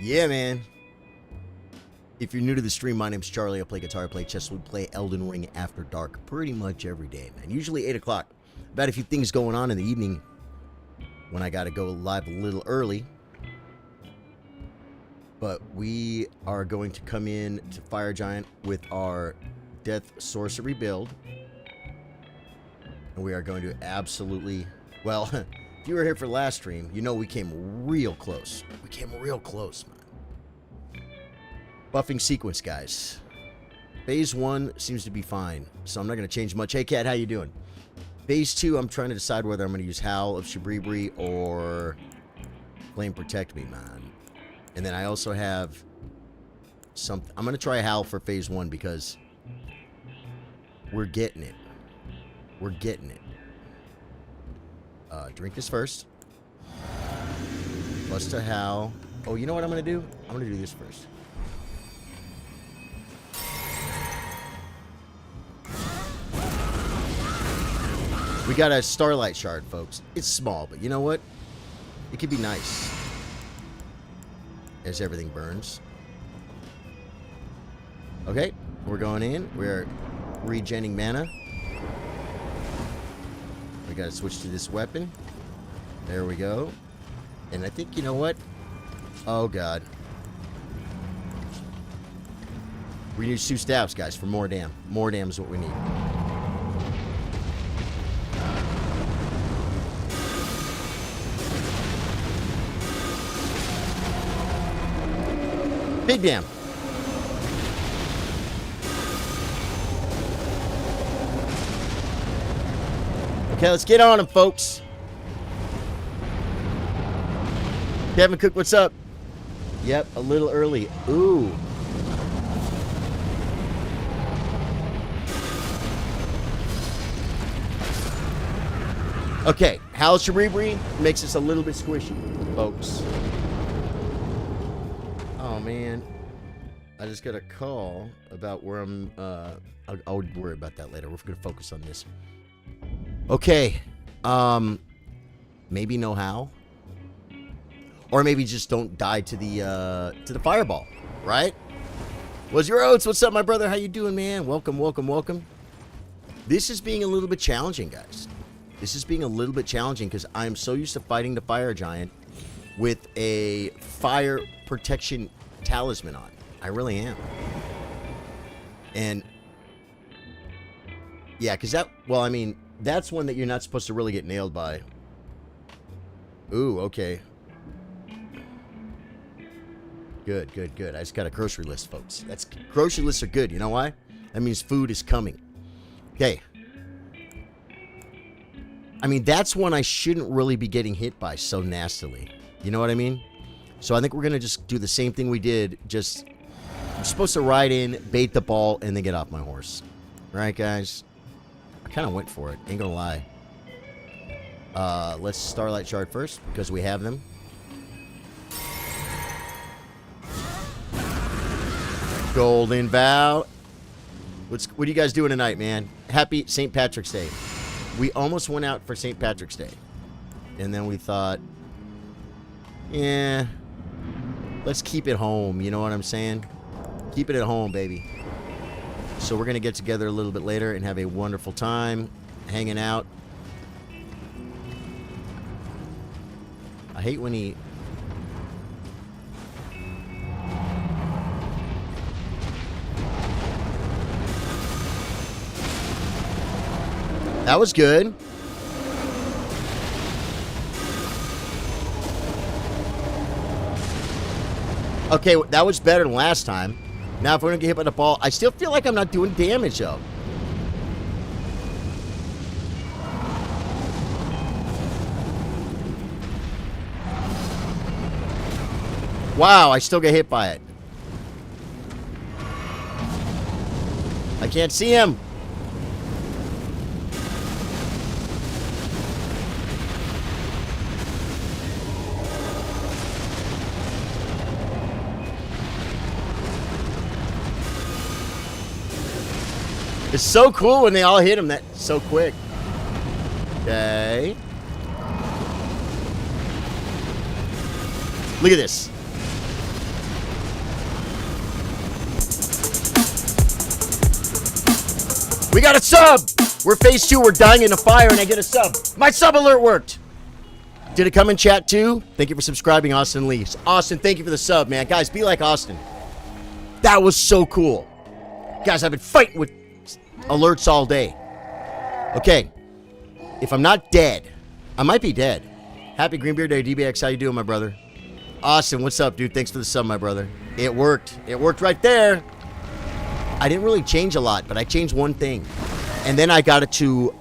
Yeah, man. If you're new to the stream, my name's Charlie. I play guitar, play chess, we play Elden Ring After Dark pretty much every day, man. Usually 8 o'clock. About a few things going on in the evening when I got to go live a little early. But we are going to come in to Fire Giant with our Death Sorcery build. And we are going to absolutely... Well, if you were here for last stream, you know we came real close. We came real close, man. Buffing sequence, guys. Phase 1 seems to be fine, so I'm not going to change much. Hey, Cat, how you doing? Phase 2, I'm trying to decide whether I'm going to use Howl of Shabribri or Flame Protect Me, man. And then I also have something. I'm going to try Howl for Phase 1 because we're getting it. We're getting it. Drink this first. Plus to Howl. Oh, you know what I'm going to do? I'm going to do this first. We got a Starlight Shard, folks. It's small, but you know what? It could be nice. As everything burns. Okay, we're going in. We're regenning mana. We gotta switch to this weapon. There we go. And I think, you know what? Oh, God. We need 2 staffs, guys, for more dam. More dam is what we need. Big dam. Okay, let's get on him, folks. Kevin Cook, what's up? Yep, a little early. Ooh. Okay, Howl Shabribri makes us a little bit squishy, folks. Oh, man. I just got a call about where I'm... I'll worry about that later. We're going to focus on this. Okay. Maybe no Howl. Or maybe just don't die to the fireball. Right? What's your oats? What's up, my brother? How you doing, man? Welcome, welcome, welcome. This is being a little bit challenging, guys. This is being a little bit challenging because I'm so used to fighting the Fire Giant with a fire protection talisman on. I really am. And yeah, because that, well, I mean, that's one that you're not supposed to really get nailed by. Ooh, okay. Good, good, good. I just got a grocery list, folks. That's grocery lists are good. You know why? That means food is coming. Okay. I mean, that's one I shouldn't really be getting hit by so nastily. You know what I mean? So I think we're going to just do the same thing we did. Just, I'm supposed to ride in, bait the ball, and then get off my horse. Right, guys? I kind of went for it. Ain't going to lie. Let's Starlight Shard first, because we have them. Golden Vow. What are you guys doing tonight, man? Happy St. Patrick's Day. We almost went out for St. Patrick's Day. And then we thought, yeah, let's keep it home. You know what I'm saying? Keep it at home, baby. So we're going to get together a little bit later and have a wonderful time hanging out. I hate when he... That was good. Okay, that was better than last time. Now if we're going to get hit by the ball, I still feel like I'm not doing damage, though. Wow, I still get hit by it. I can't see him. It's so cool when they all hit him that so quick. Okay. Look at this. got a sub! We're phase 2. We're dying in a fire, and I get a sub. My sub alert worked. Did it come in chat, too? Thank you for subscribing, Austin Lee. Austin, thank you for the sub, man. Guys, be like Austin. That was so cool. Guys, I've been fighting with alerts all day. Okay. If I'm not dead, I might be dead. Happy Greenbeard Day, DBX. How you doing, my brother? Austin, what's up, dude? Thanks for the sub, my brother. It worked. It worked right there. I didn't really change a lot, but I changed one thing. And then I got it to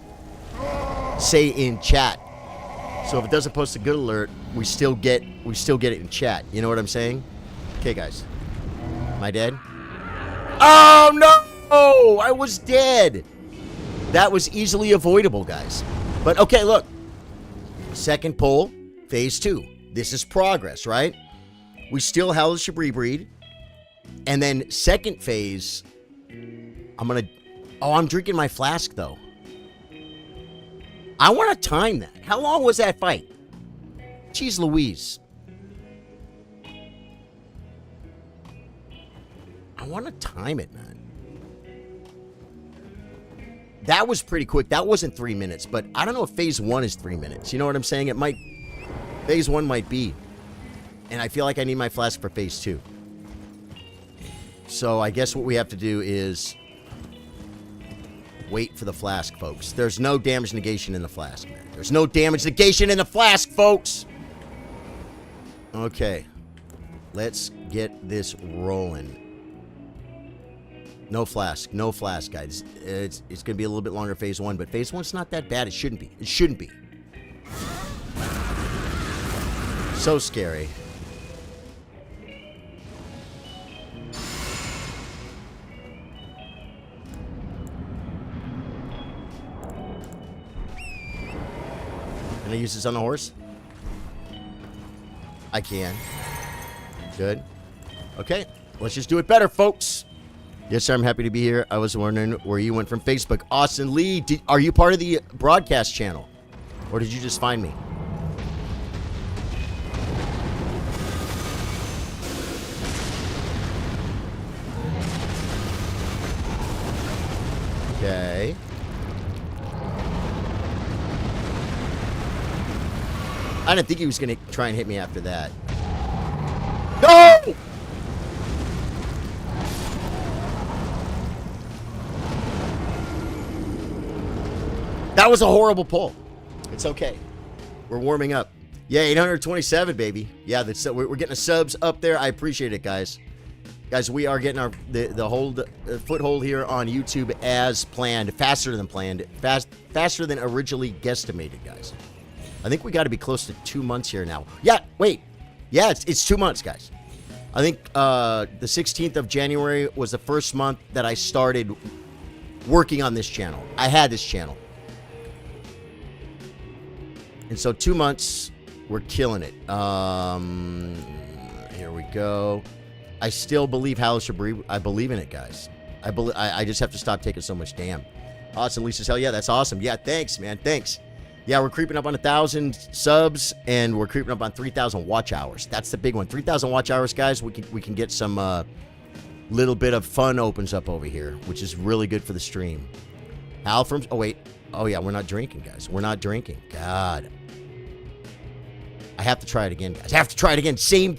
say in chat. So if it doesn't post a good alert, we still get it in chat. You know what I'm saying? Okay, guys. Am I dead? Oh, no! I was dead. That was easily avoidable, guys. But, okay, look. Second pull, phase 2. This is progress, right? We still hellish breed. And then second phase, I'm drinking my flask, though. I want to time that. How long was that fight? Jeez Louise. I want to time it, man. That was pretty quick. That wasn't 3 minutes, but I don't know if phase 1 is 3 minutes. You know what I'm saying? It might... Phase 1 might be. And I feel like I need my flask for phase 2. So I guess what we have to do is... wait for the flask, folks. There's no damage negation in the flask, man. There's no damage negation in the flask, folks! Okay. Let's get this rolling. No flask, guys. It's going to be a little bit longer phase 1, but phase 1's not that bad. It shouldn't be. It shouldn't be. So scary. Can I use this on the horse? I can. Good. Okay, let's just do it better, folks. Yes, sir, I'm happy to be here. I was wondering where you went from Facebook. Austin Lee, are you part of the broadcast channel? Or did you just find me? Okay. I didn't think he was going to try and hit me after that. No! That was a horrible pull. It's okay. We're warming up. Yeah, 827, baby. Yeah, we're getting the subs up there. I appreciate it, guys. Guys, we are getting the foothold here on YouTube as planned, faster than planned, faster than originally guesstimated, guys. I think we got to be close to 2 months here now. Yeah, wait. Yeah, it's 2 months, guys. I think the 16th of January was the first month that I started working on this channel. I had this channel. And so 2 months, we're killing it. Here we go. I still believe Hallish Breed. I believe in it, guys. I just have to stop taking so much damn. Awesome, Lisa. Hell yeah, that's awesome. Yeah, thanks, man. Thanks. Yeah, we're creeping up on 1,000 subs, and we're creeping up on 3,000 watch hours. That's the big one. 3,000 watch hours, guys. We can get some little bit of fun opens up over here, which is really good for the stream. Hal from... Oh, wait. Oh, yeah, we're not drinking, guys. We're not drinking. God. I have to try it again, guys. I have to try it again. Same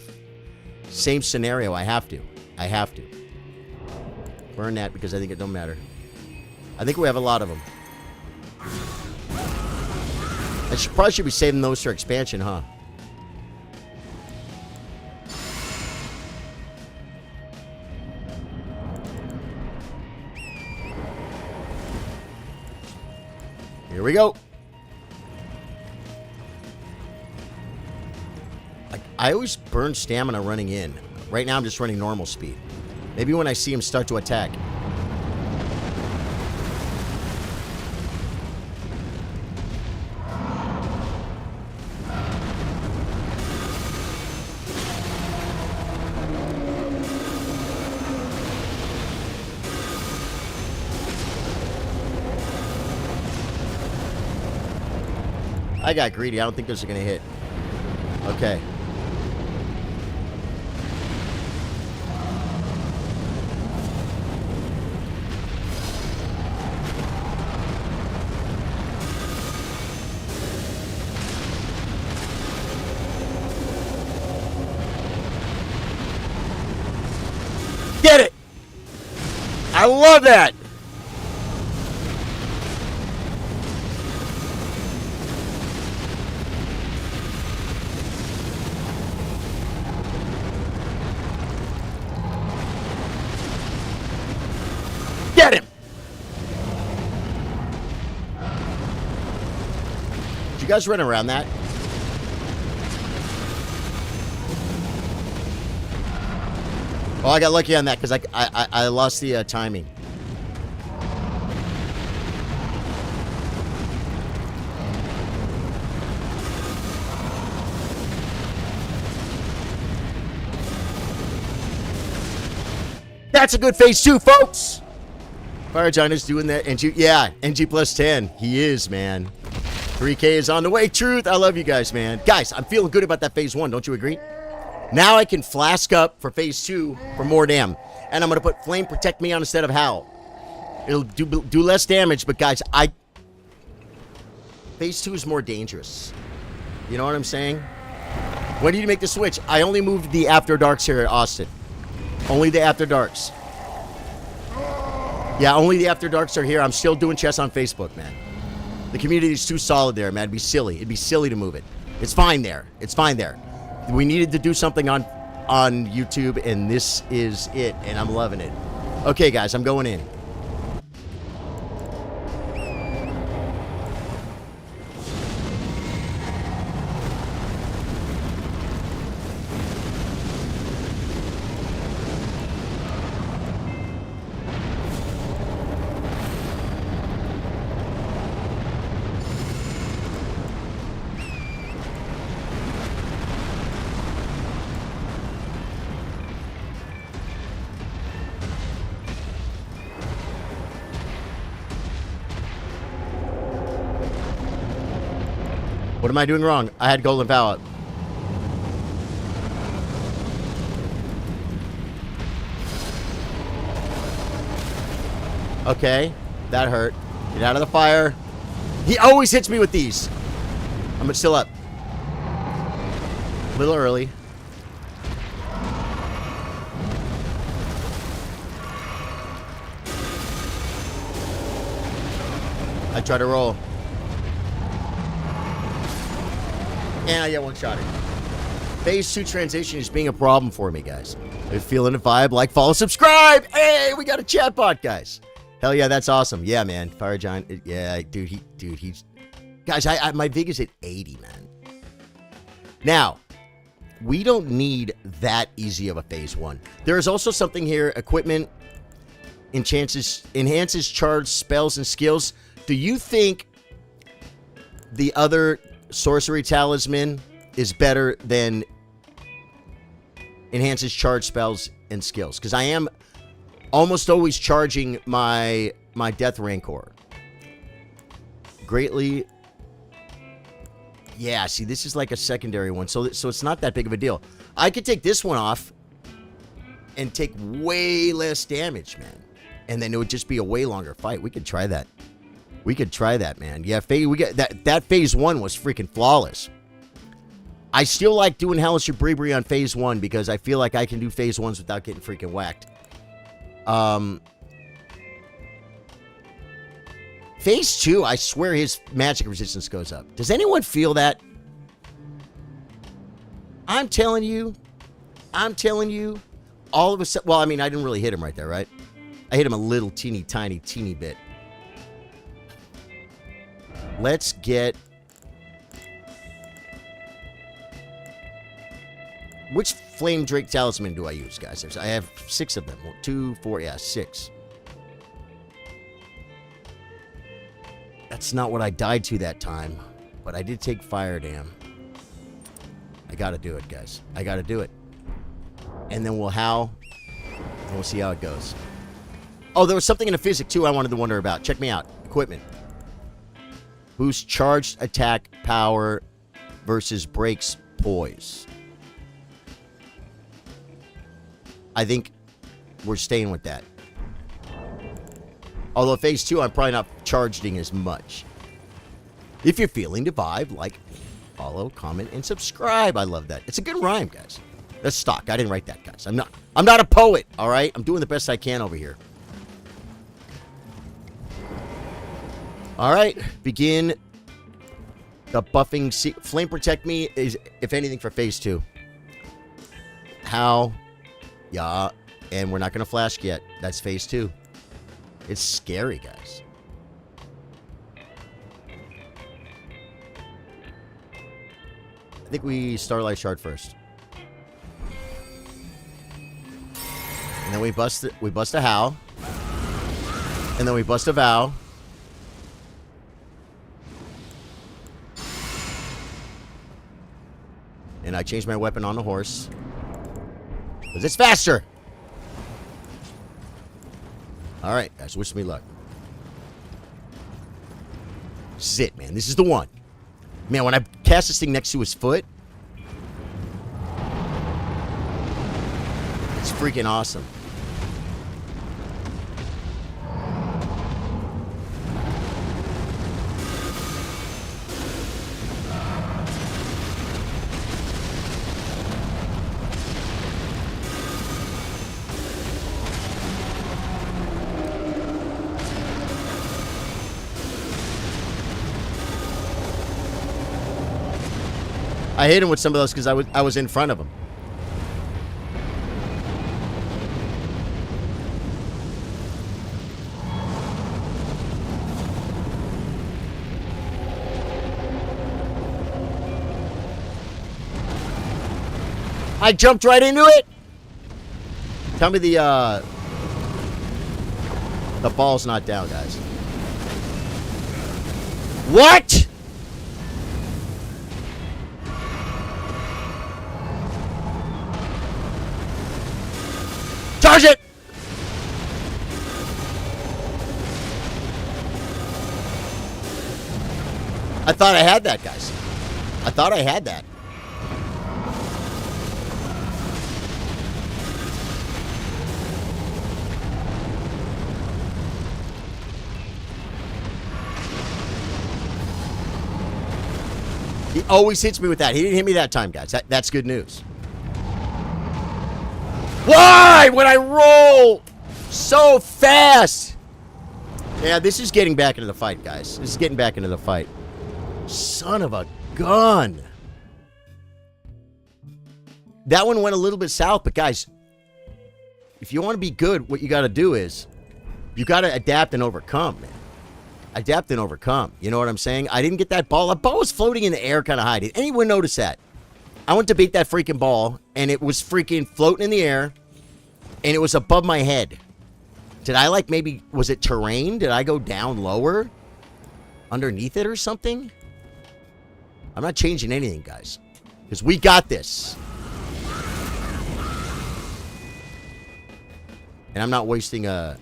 scenario. I have to. Burn that because I think it don't matter. I think we have a lot of them. I probably should be saving those for expansion, huh? Here we go. I always burn stamina running in. Right now I'm just running normal speed. Maybe when I see him start to attack. I got greedy. I don't think those are going to hit. Okay. Get it! I love that! Get him! Did you guys run around that? Oh, I got lucky on that because I lost the timing. That's a good phase 2, folks. Fire Giant is doing that. NG, yeah, NG plus 10. He is, man. 3K is on the way. Truth. I love you guys, man. Guys, I'm feeling good about that phase 1. Don't you agree? Now I can flask up for phase 2 for more damn. And I'm going to put Flame Protect Me on instead of Howl. It'll do less damage, but guys, phase 2 is more dangerous. You know what I'm saying? When did you make the switch? I only moved the After Darks here at Austin. Only the After Darks. Yeah, only the After Darks are here. I'm still doing chess on Facebook, man. The community is too solid there, man. It'd be silly. It'd be silly to move it. It's fine there. It's fine there. We needed to do something on YouTube, and this is it, and I'm loving it. Okay, guys, I'm going in. What am I doing wrong? I had Golden Vow up. Okay, that hurt. Get out of the fire. He always hits me with these. I'm still up. A little early. I try to roll. And I get one shot in. Phase 2 transition is being a problem for me, guys. If you're feeling the vibe, like, follow, subscribe. Hey, we got a chat bot, guys. Hell yeah, that's awesome. Yeah, man. Fire Giant. Yeah, dude, he's... Guys, my VIG is at 80, man. Now, we don't need that easy of a phase 1. There is also something here. Equipment enhances charged spells and skills. Do you think the other sorcery talisman is better than enhances charge spells and skills? Because I am almost always charging my Death Rancor. Greatly. Yeah, see, this is like a secondary one, so it's not that big of a deal. I could take this one off and take way less damage, man. And then it would just be a way longer fight. We could try that. We could try that, man. Yeah, we get that phase 1 was freaking flawless. I still like doing Hellish Bribri on phase 1 because I feel like I can do phase 1s without getting freaking whacked. Phase 2, I swear his magic resistance goes up. Does anyone feel that? I'm telling you, all of a sudden, well, I mean, I didn't really hit him right there, right? I hit him a little teeny bit. Let's get... Which Flame Drake Talisman do I use, guys? I have 6 of them. 2, 4, yeah, 6. That's not what I died to that time. But I did take Fire Dam. I gotta do it, guys. I gotta do it. And then we'll howl. And we'll see how it goes. Oh, there was something in the physic, too, I wanted to wonder about. Check me out. Equipment. Boosts charged attack power versus breaks poise. I think we're staying with that. Although phase 2, I'm probably not charging as much. If you're feeling the vibe, like, follow, comment, and subscribe. I love that. It's a good rhyme, guys. That's stock. I didn't write that, guys. I'm not a poet, all right? I'm doing the best I can over here. All right, begin the buffing. Flame Protect Me is, if anything, for phase 2. How? Yeah, and we're not going to flash yet. That's phase 2. It's scary, guys. I think we Starlight Shard first. And then we bust a Howl. And then we bust a Vow. And I changed my weapon on the horse. Because it's faster! Alright, guys, wish me luck. This is it, man. This is the one. Man, when I cast this thing next to his foot, it's freaking awesome. I hit him with some of those because I was in front of him. I jumped right into it. Tell me the ball's not down, guys. What? Charge it! I thought I had that, guys. I thought I had that. He always hits me with that. He didn't hit me that time, guys. That's good news. Why would I roll so fast? Yeah, this is getting back into the fight, guys. This is getting back into the fight. Son of a gun. That one went a little bit south, but guys, if you want to be good, what you got to do is you got to adapt and overcome, man. Adapt and overcome. You know what I'm saying? I didn't get that ball. The ball was floating in the air kind of high. Did anyone notice that? I went to beat that freaking ball, and it was freaking floating in the air, and it was above my head. Did I, like, maybe, was it terrain? Did I go down lower? Underneath it or something? I'm not changing anything, guys. Because we got this. And I'm not wasting a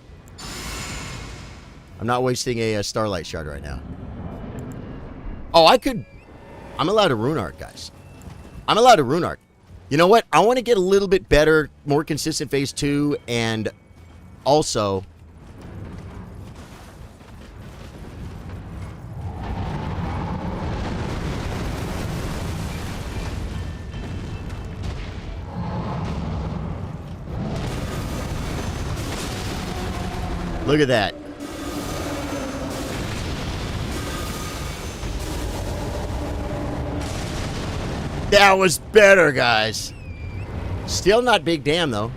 Starlight Shard right now. Oh, I'm allowed to Rune Arc, guys. I'm allowed to Rune Arc. You know what? I want to get a little bit better, more consistent phase 2, and also look at that. That was better, guys. Still not big damn, though.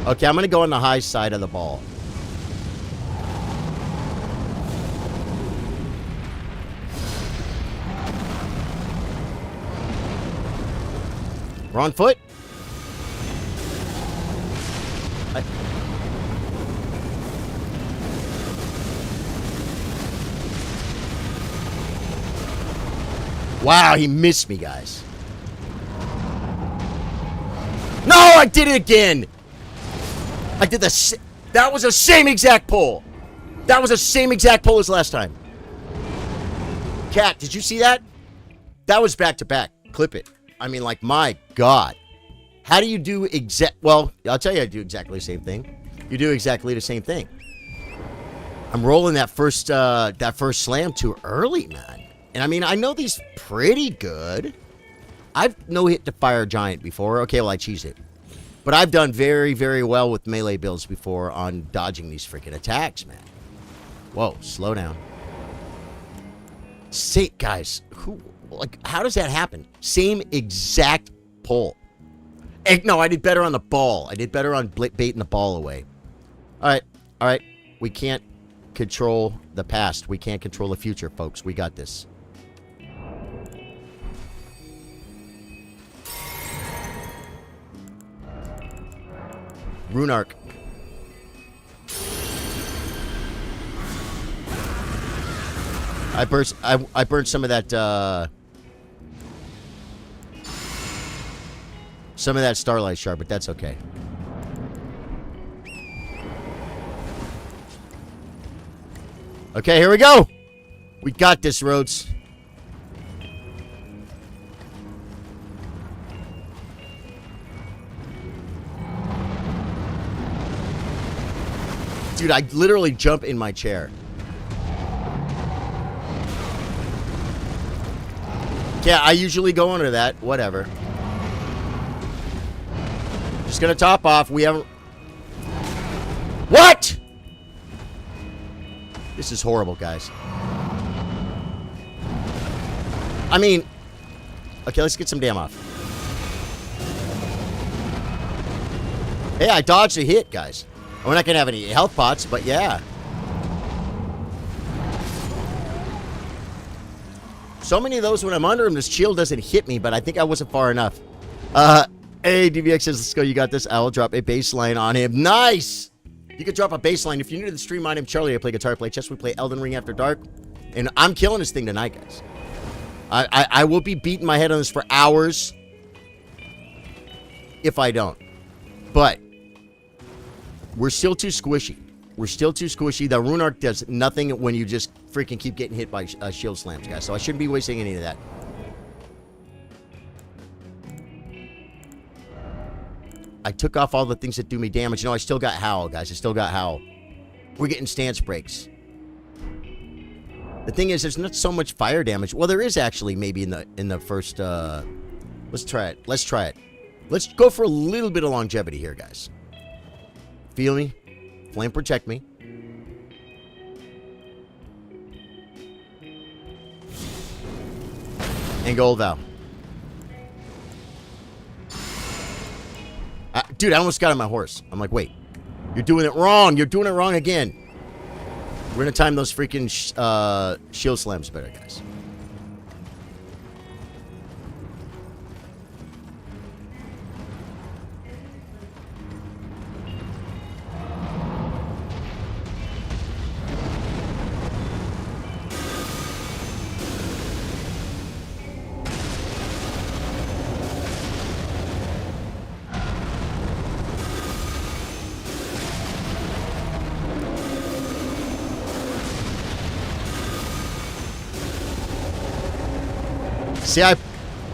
Okay, I'm going to go on the high side of the ball. Wrong foot. Wow, he missed me, guys. No, I did it again. I did that was the same exact pull. That was the same exact pull as last time. Cat, did you see that? That was back to back. Clip it. I mean, like, my God. How do you do well, I'll tell you, I do exactly the same thing. You do exactly the same thing. I'm rolling that first slam too early, man. And I mean, I know these pretty good. I've no-hit to Fire Giant before. Okay, well, I cheese it. But I've done very, very well with melee builds before on dodging these freaking attacks, man. Whoa, slow down. Say, guys, how does that happen? Same exact pull. No, I did better on the ball. I did better on baiting the ball away. All right. We can't control the past. We can't control the future, folks. We got this. Rune Arc. I burned some of that Starlight Shard, but that's okay. Okay, here we go. We got this, Rhodes. Dude, I literally jump in my chair. Yeah, I usually go under that. Whatever. Just gonna top off. We haven't... What?! This is horrible, guys. I mean... Okay, let's get some damn off. Hey, I dodged a hit, guys. We're not gonna have any health pots, but yeah. So many of those when I'm under him, this shield doesn't hit me, but I think I wasn't far enough. Hey, DVX says, let's go. You got this. I will drop a baseline on him. Nice! You could drop a baseline. If you're new to the stream, my name's Charlie. I play guitar, play chess. We play Elden Ring After Dark. And I'm killing this thing tonight, guys. I will be beating my head on this for hours. If I don't. But we're still too squishy. We're still too squishy. The Rune Arc does nothing when you just freaking keep getting hit by shield slams, guys. So I shouldn't be wasting any of that. I took off all the things that do me damage. No, I still got Howl, guys. I still got Howl. We're getting stance breaks. The thing is, there's not so much fire damage. Well, there is actually maybe in the first... Let's try it. Let's try it. Let's go for a little bit of longevity here, guys. Feel me? Flame protect me. And gold vow. Dude, I almost got on my horse. I'm like, wait. You're doing it wrong. You're doing it wrong again. We're going to time those freaking shield slams better, guys.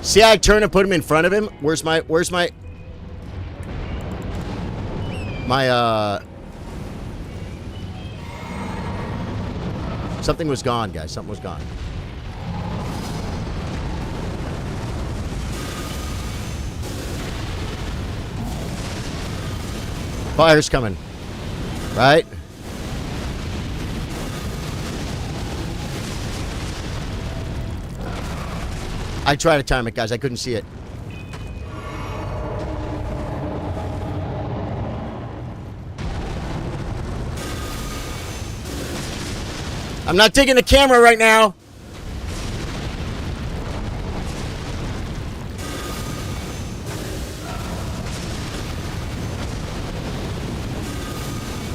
See, I turn and put him in front of him. Where's my something was gone, guys. Something was gone. Fire's coming. Right? I tried to time it, guys. I couldn't see it. I'm not digging the camera right now.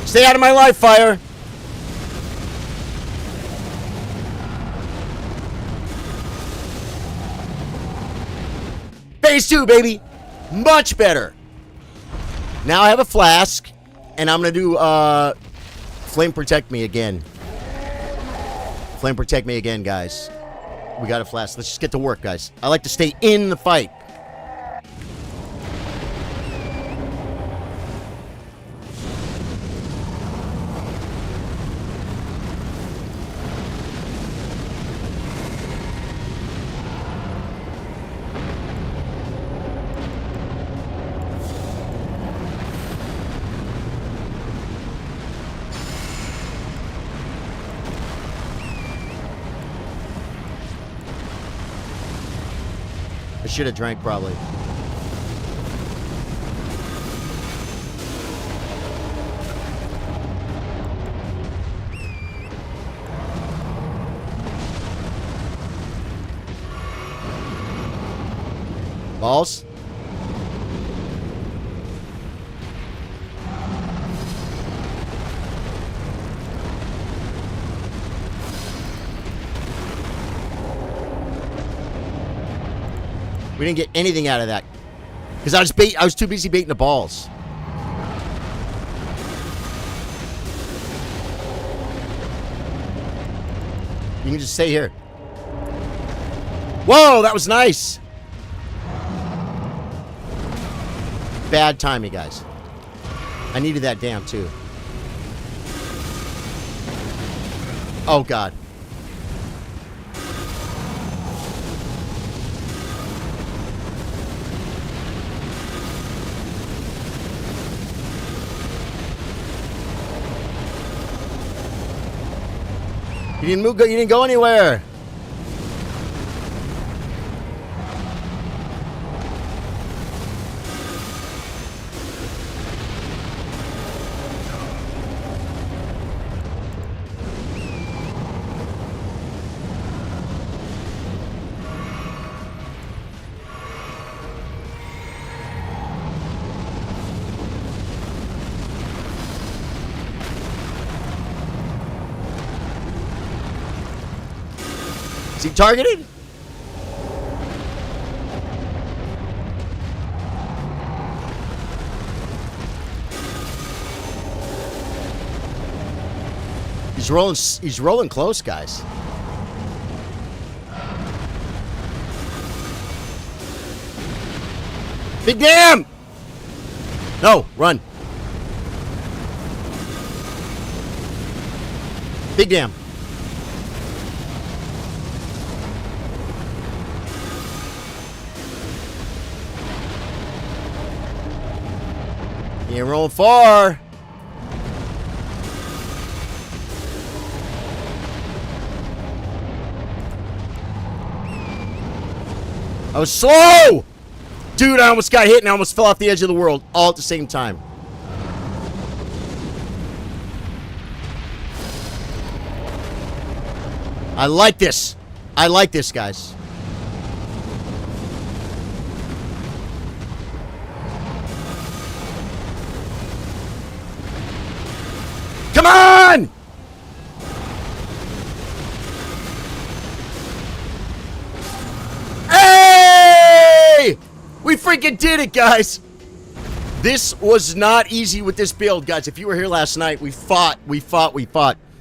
Stay out of my life, fire. Phase 2, baby. Much better. Now I have a flask, and I'm going to do Flame Protect Me again. Flame Protect Me again, guys. We got a flask. Let's just get to work, guys. I like to stay in the fight. should have drank probably. Balls. We didn't get anything out of that because I was too busy baiting the balls. You can just stay here. Whoa, that was nice. Bad timing, guys. I needed that dam too. Oh God. You didn't move. You didn't go anywhere. Is he targeted? He's rolling close, guys. Big dam! No, run. Big dam. You ain't rolling far. I was slow! Dude, I almost got hit and I almost fell off the edge of the world all at the same time. I like this. I like this, guys. Come on! Hey! We freaking did it, guys. This was not easy with this build, guys. If you were here last night, we fought.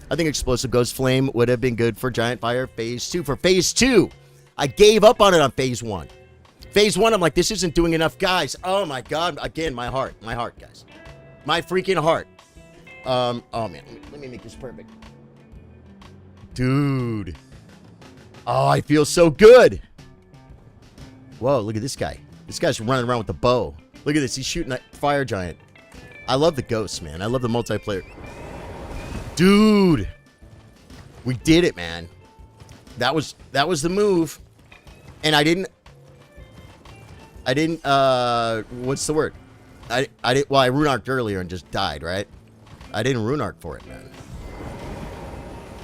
I think Explosive Ghost Flame would have been good for Giant Fire Phase 2. For Phase 2, I gave up on it on Phase 1. Phase 1, I'm like, this isn't doing enough, guys. Oh, my God. Again, my heart, guys. My freaking heart. Oh, man. Let me make this perfect. Dude. Oh, I feel so good. Whoa, look at this guy. This guy's running around with the bow. Look at this. He's shooting that fire giant. I love the ghosts, man. I love the multiplayer. Dude. We did it, man. That was the move. And I didn't what's the word? I rune arced earlier and just died, right? I didn't rune arc for it, man.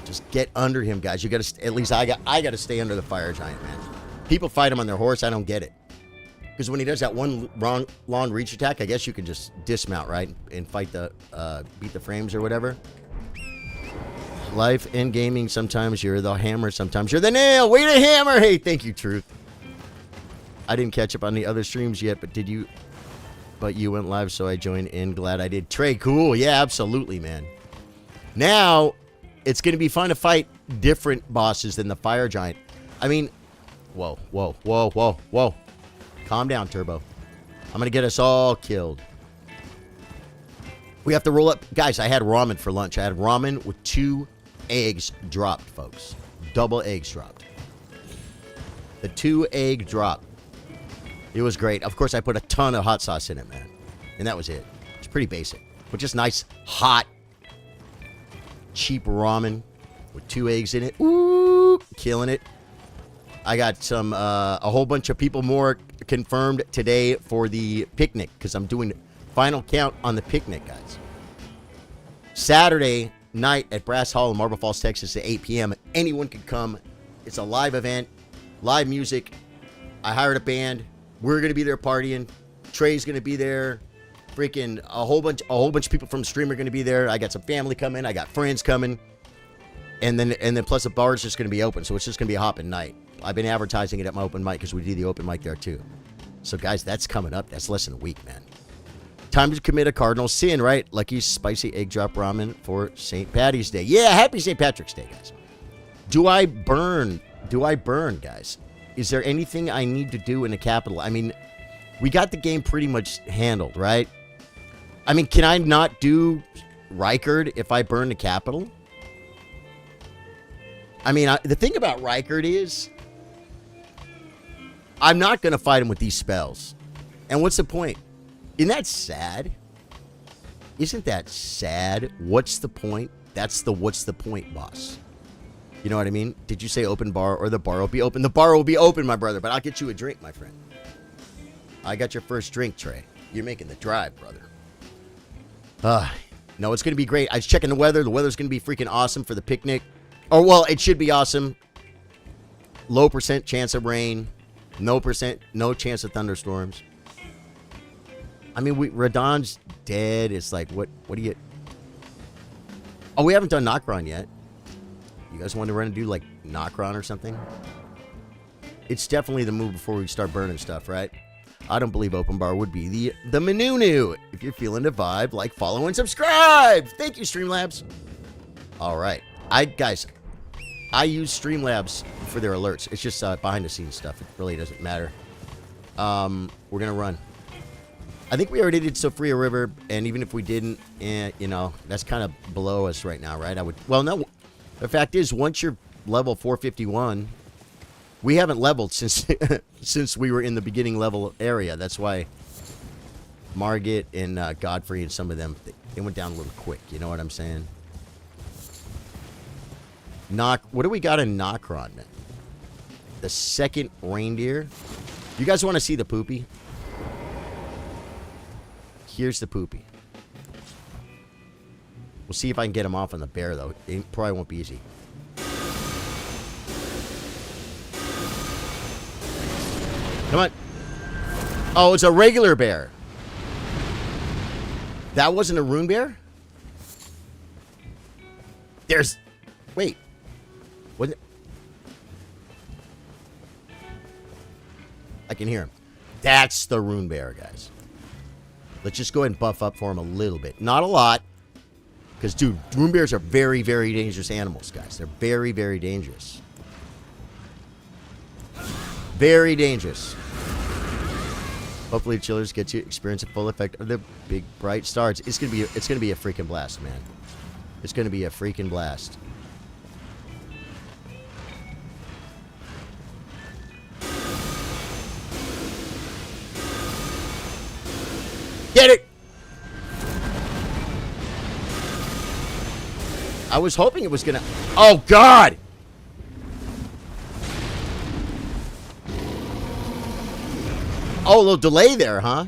Just get under him, guys. You gotta, at least I gotta stay under the fire giant, man. People fight him on their horse. I don't get it. Because when he does that one long reach attack, I guess you can just dismount, right? And fight the, beat the frames or whatever. Life and gaming, sometimes you're the hammer, sometimes you're the nail. Way to hammer. Hey, thank you, Truth. I didn't catch up on the other streams yet, but did you? But you went live, so I joined in. Glad I did. Trey, cool. Yeah, absolutely, man. Now, it's going to be fun to fight different bosses than the fire giant. I mean, whoa. Calm down, Turbo. I'm going to get us all killed. We have to roll up. Guys, I had ramen for lunch. I had ramen with 2 eggs dropped, folks. Double eggs dropped. The 2-egg drop. It was great. Of course, I put a ton of hot sauce in it, man. And that was it. It's pretty basic. But just nice, hot, cheap ramen with 2 eggs in it. Ooh, killing it. I got some a whole bunch of people more confirmed today for the picnic because I'm doing final count on the picnic, guys. Saturday night at Brass Hall in Marble Falls, Texas at 8 p.m. Anyone can come. It's a live event, live music. I hired a band. We're going to be there partying. Trey's going to be there. Freaking a whole bunch of people from the stream are going to be there. I got some family coming. I got friends coming. And then plus the bar is just going to be open. So it's just going to be a hopping night. I've been advertising it at my open mic because we do the open mic there too. So guys, that's coming up. That's less than a week, man. Time to commit a cardinal sin, right? Lucky's spicy egg drop ramen for St. Patty's Day. Yeah, happy St. Patrick's Day, guys. Do I burn, guys? Is there anything I need to do in the capital? I mean, we got the game pretty much handled, right? I mean, can I not do Reichard if I burn the capital? I mean, the thing about Reichard is I'm not going to fight him with these spells. And what's the point? Isn't that sad? Isn't that sad? What's the point? That's the what's the point, boss. You know what I mean? Did you say open bar or the bar will be open? The bar will be open, my brother, but I'll get you a drink, my friend. I got your first drink, Trey. You're making the drive, brother. No, it's going to be great. I was checking the weather. The weather's going to be freaking awesome for the picnic. Or, well, it should be awesome. Low % chance of rain. No chance of thunderstorms. I mean, Radon's dead. It's like, what do you... Oh, we haven't done Nokron yet. You guys want to run and do, like, Nokron or something? It's definitely the move before we start burning stuff, right? I don't believe open bar would be the Manunu. If you're feeling the vibe, like, follow, and subscribe. Thank you, Streamlabs. All right. Guys, I use Streamlabs for their alerts. It's just behind-the-scenes stuff. It really doesn't matter. We're going to run. I think we already did Sophia River, and even if we didn't, you know, that's kind of below us right now, right? Well, no. The fact is, once you're level 451, we haven't leveled since since we were in the beginning level area. That's why Margit and Godfrey and some of them, they went down a little quick. You know what I'm saying? What do we got in Nokron? The second reindeer. You guys want to see the poopy? Here's the poopy. We'll see if I can get him off on the bear, though. It probably won't be easy. Come on. Oh, it's a regular bear. That wasn't a rune bear? There's... Wait. What? I can hear him. That's the rune bear, guys. Let's just go ahead and buff up for him a little bit. Not a lot. Because, dude, rune bears are very, very dangerous animals, guys. They're very, very dangerous. Very dangerous. Hopefully, chillers get to experience the full effect of the big, bright stars. It's gonna be a freaking blast, man. It's gonna be a freaking blast. Get it! I was hoping it was gonna... Oh, God! Oh, a little delay there, huh?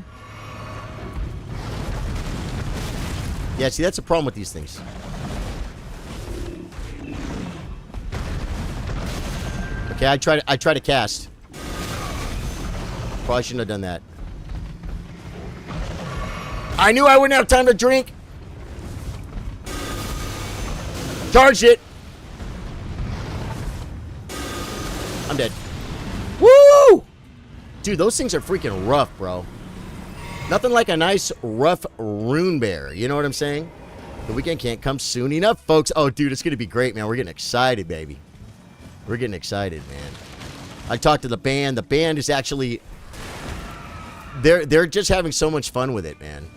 Yeah, see, that's a problem with these things. Okay, I try to cast. Probably shouldn't have done that. I knew I wouldn't have time to drink. Charge it. I'm dead. Woo! Dude, those things are freaking rough, bro. Nothing like a nice, rough rune bear. You know what I'm saying? The weekend can't come soon enough, folks. Oh, dude, it's going to be great, man. We're getting excited, baby. We're getting excited, man. I talked to the band. The band is actually... They're just having so much fun with it, man.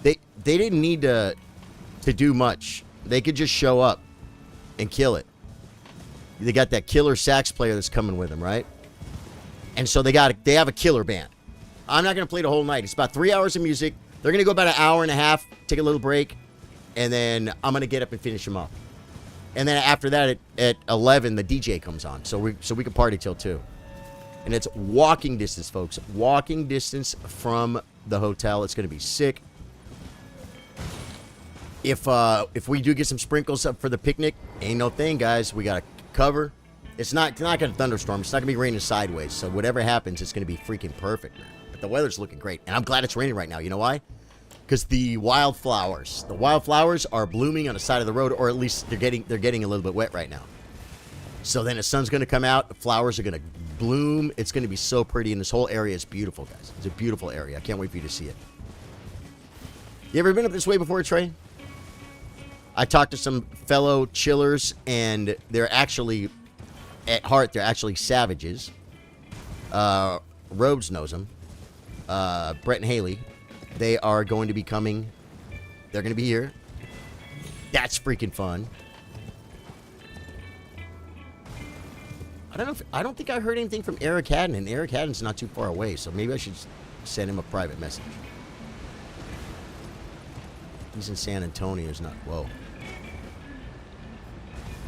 They didn't need to do much. They could just show up and kill it. They got that killer sax player that's coming with them, right? And so they have a killer band. I'm not going to play the whole night. It's about 3 hours of music. They're going to go about an hour and a half, take a little break, and then I'm going to get up and finish them up. And then after that, at 11, the DJ comes on. So we can party till 2. And it's walking distance, folks. Walking distance from the hotel. It's going to be sick. If we do get some sprinkles up for the picnic, ain't no thing, guys. We got to cover. It's not going to thunderstorm. It's not going to be raining sideways. So whatever happens, it's going to be freaking perfect, man. But the weather's looking great. And I'm glad it's raining right now. You know why? Because the wildflowers are blooming on the side of the road, or at least they're getting a little bit wet right now. So then the sun's going to come out. The flowers are going to bloom. It's going to be so pretty. And this whole area is beautiful, guys. It's a beautiful area. I can't wait for you to see it. You ever been up this way before, Trey? I talked to some fellow chillers, and they're actually, at heart, they're actually savages. Robes knows them. Brett and Haley. They are going to be coming. They're going to be here. That's freaking fun. I don't think I heard anything from Eric Haddon, and Eric Haddon's not too far away, so maybe I should send him a private message. He's in San Antonio. Is not. Whoa.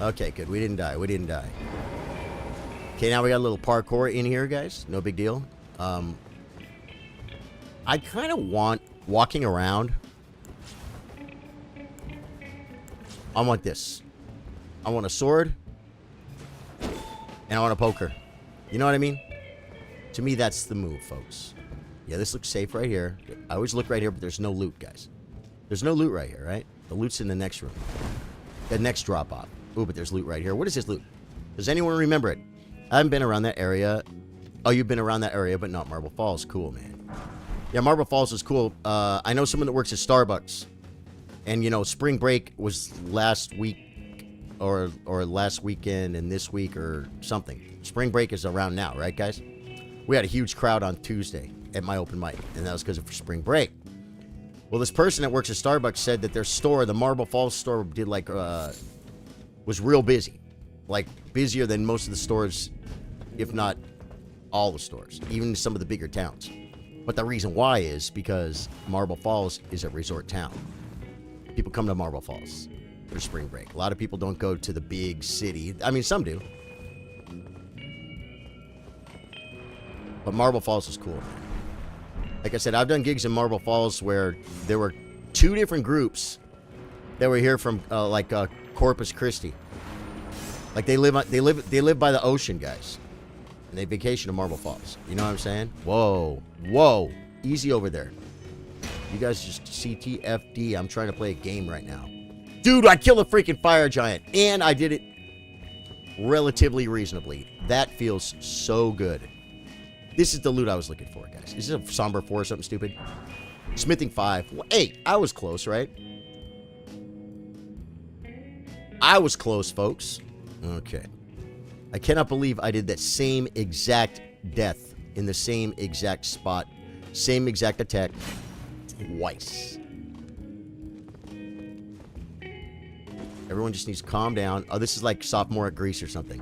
Okay, good. We didn't die. Okay, now we got a little parkour in here, guys. No big deal. I kind of want walking around. I want this. I want a sword. And I want a poker. You know what I mean? To me, that's the move, folks. Yeah, this looks safe right here. I always look right here, but there's no loot, guys. There's no loot right here, right? The loot's in the next room. The next drop-off. Ooh, but there's loot right here. What is this loot? Does anyone remember it? I haven't been around that area. Oh, you've been around that area, but not Marble Falls. Cool, man. Yeah, Marble Falls is cool. I know someone that works at Starbucks. And, you know, spring break was last week or last weekend and this week or something. Spring break is around now, right, guys? We had a huge crowd on Tuesday at my open mic, and that was because of spring break. Well, this person that works at Starbucks said that their store, the Marble Falls store, did like was real busy. Like, busier than most of the stores, if not all the stores, even some of the bigger towns. But the reason why is because Marble Falls is a resort town. People come to Marble Falls for spring break. A lot of people don't go to the big city. I mean, some do. But Marble Falls is cool. Like I said, I've done gigs in Marble Falls where there were 2 different groups that were here from Corpus Christi. Like they live by the ocean, guys. And they vacation to Marble Falls. You know what I'm saying? Whoa. Easy over there. You guys just CTFD. I'm trying to play a game right now. Dude, I killed a freaking fire giant. And I did it relatively reasonably. That feels so good. This is the loot I was looking for, guys. Is this a Somber 4 or something stupid? Smithing 5. Hey, I was close, right? I was close, folks. Okay. I cannot believe I did that same exact death in the same exact spot. Same exact attack. Twice. Everyone just needs to calm down. Oh, this is like sophomore at Greece or something.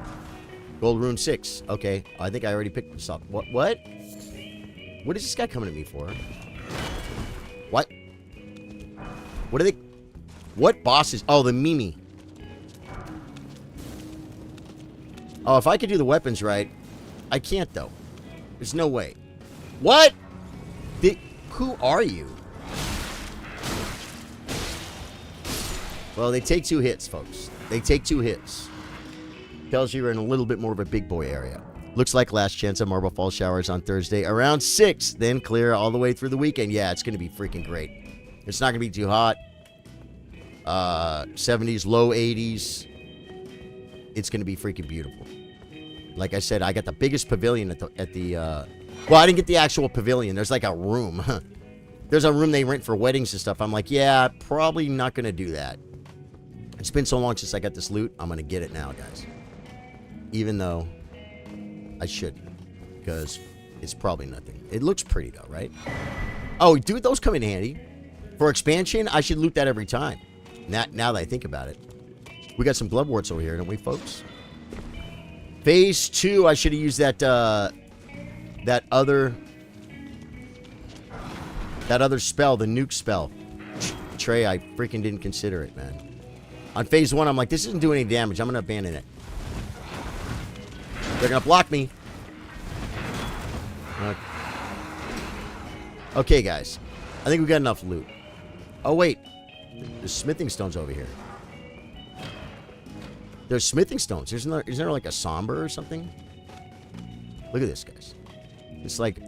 Gold Rune 6. Okay. I think I already picked this up. What? What is this guy coming at me for? What? What are they? What bosses? Oh, the Mimi. Oh, if I could do the weapons right. I can't, though. There's no way. What? Who are you? Well, they take 2 hits, folks. They take 2 hits. Tells you you're in a little bit more of a big boy area. Looks like last chance at Marble Falls showers on Thursday around 6. Then clear all the way through the weekend. Yeah, it's going to be freaking great. It's not going to be too hot. 70s, low 80s. It's going to be freaking beautiful. Like I said, I got the biggest pavilion at the well, I didn't get the actual pavilion. There's like a room. There's a room they rent for weddings and stuff. I'm like, yeah, probably not going to do that. It's been so long since I got this loot. I'm going to get it now, guys. Even though I shouldn't. Because it's probably nothing. It looks pretty, though, right? Oh, dude, those come in handy. For expansion, I should loot that every time. Now that I think about it. We got some bloodworts over here, don't we, folks? Phase 2, I should have used that other spell, the nuke spell. Trey, I freaking didn't consider it, man. On phase 1, I'm like, this isn't doing any damage. I'm going to abandon it. They're going to block me. Okay, guys. I think we got enough loot. Oh, wait. There's smithing stones over here. There's smithing stones. Isn't there like a somber or something? Look at this, guys. It's like...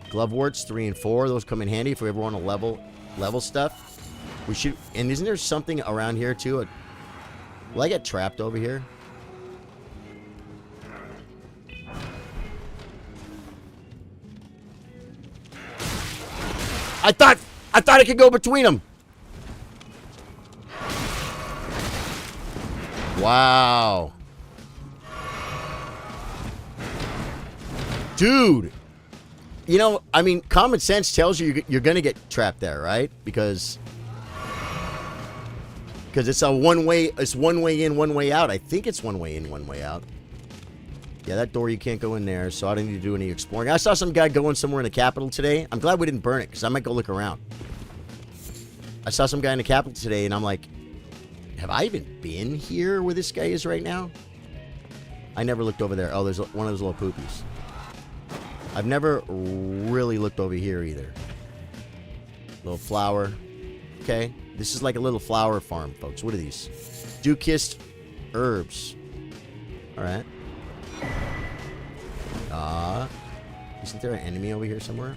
Gloveworts 3 and 4. Those come in handy if we ever want to level stuff. We should... And isn't there something around here, too? Will I get trapped over here? I thought I could go between them. Wow. Dude. You know, I mean, common sense tells you you're going to get trapped there, right? Because it's a one way in, one way out. I think it's one way in, one way out. Yeah, that door, you can't go in there, so I don't need to do any exploring. I saw some guy going somewhere in the Capitol today. I'm glad we didn't burn it, because I might go look around. I saw some guy in the Capitol today, and I'm like, have I even been here where this guy is right now? I never looked over there. Oh, there's one of those little poopies. I've never really looked over here either. Little flower. Okay. This is like a little flower farm, folks. What are these? Dew-kissed herbs. All right. Isn't there an enemy over here somewhere?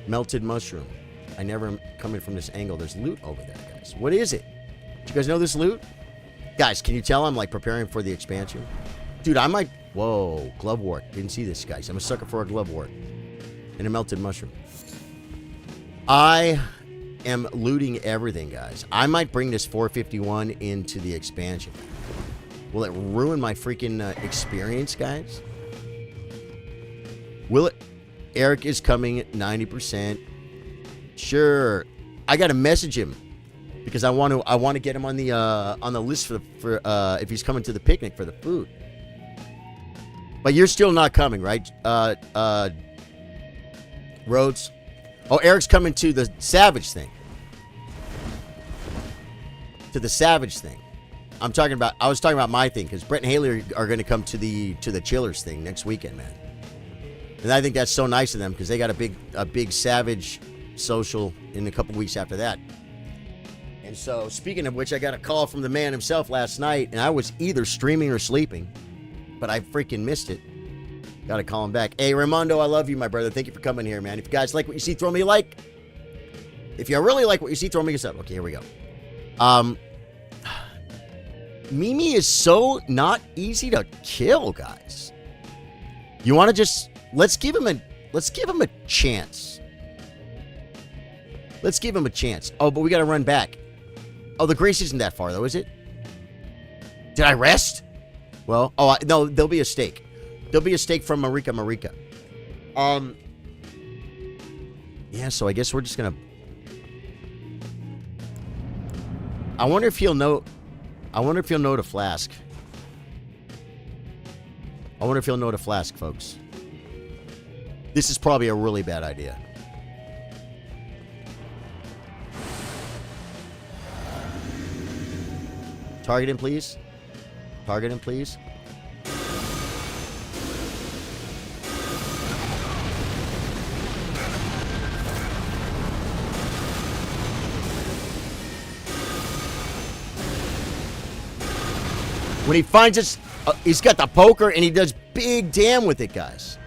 Melted mushroom. I never am coming from this angle. There's loot over there, guys. What is it? Do you guys know this loot? Guys, can you tell I'm like preparing for the expansion? Dude, I might... Whoa, glovewort. Didn't see this, guys. I'm a sucker for a glovewort. And a melted mushroom. I am looting everything, guys. I might bring this 451 into the expansion. Will it ruin my freaking experience, guys? Will it? Eric is coming at 90%. Sure. I got to message him because I want to get him on the list for if he's coming to the picnic for the food. But you're still not coming, right? Rhodes. Oh, Eric's coming to the Savage thing. To the Savage thing. I was talking about my thing because Brett and Haley are going to come to the Chillers thing next weekend, man. And I think that's so nice of them because they got a big Savage social in a couple weeks after that. And so, speaking of which, I got a call from the man himself last night, and I was either streaming or sleeping, but I freaking missed it. Got to call him back. Hey, Raimondo, I love you, my brother. Thank you for coming here, man. If you guys like what you see, throw me a like. If you really like what you see, throw me a sub. Okay, here we go. Mimi is so not easy to kill, guys. You want to just let's give him a chance. Let's give him a chance. Oh, but we got to run back. Oh, the Grace isn't that far though, is it? Did I rest? Well, no, there'll be a stake. There'll be a stake from Marika. Yeah, so I guess we're just gonna. I wonder if he'll know to flask. I wonder if he'll know to flask, folks. This is probably a really bad idea. Target him, please. Target him, please. When he finds us, he's got the poker and he does big damn with it, guys.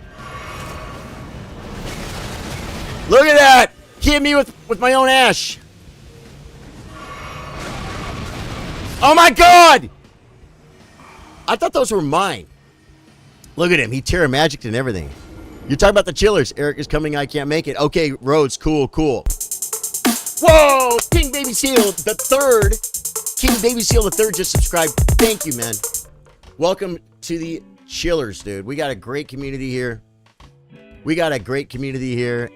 Look at that! He hit me with my own ash. Oh my god! I thought those were mine. Look at him. He Terra Magicked and everything. You're talking about the Chillers. Eric is coming. I can't make it. Okay, Rhodes. Cool. Whoa! King Baby Seal the third. King Baby Seal the third just subscribed. Thank you, man. Welcome to the Chillers, dude. We got a great community here.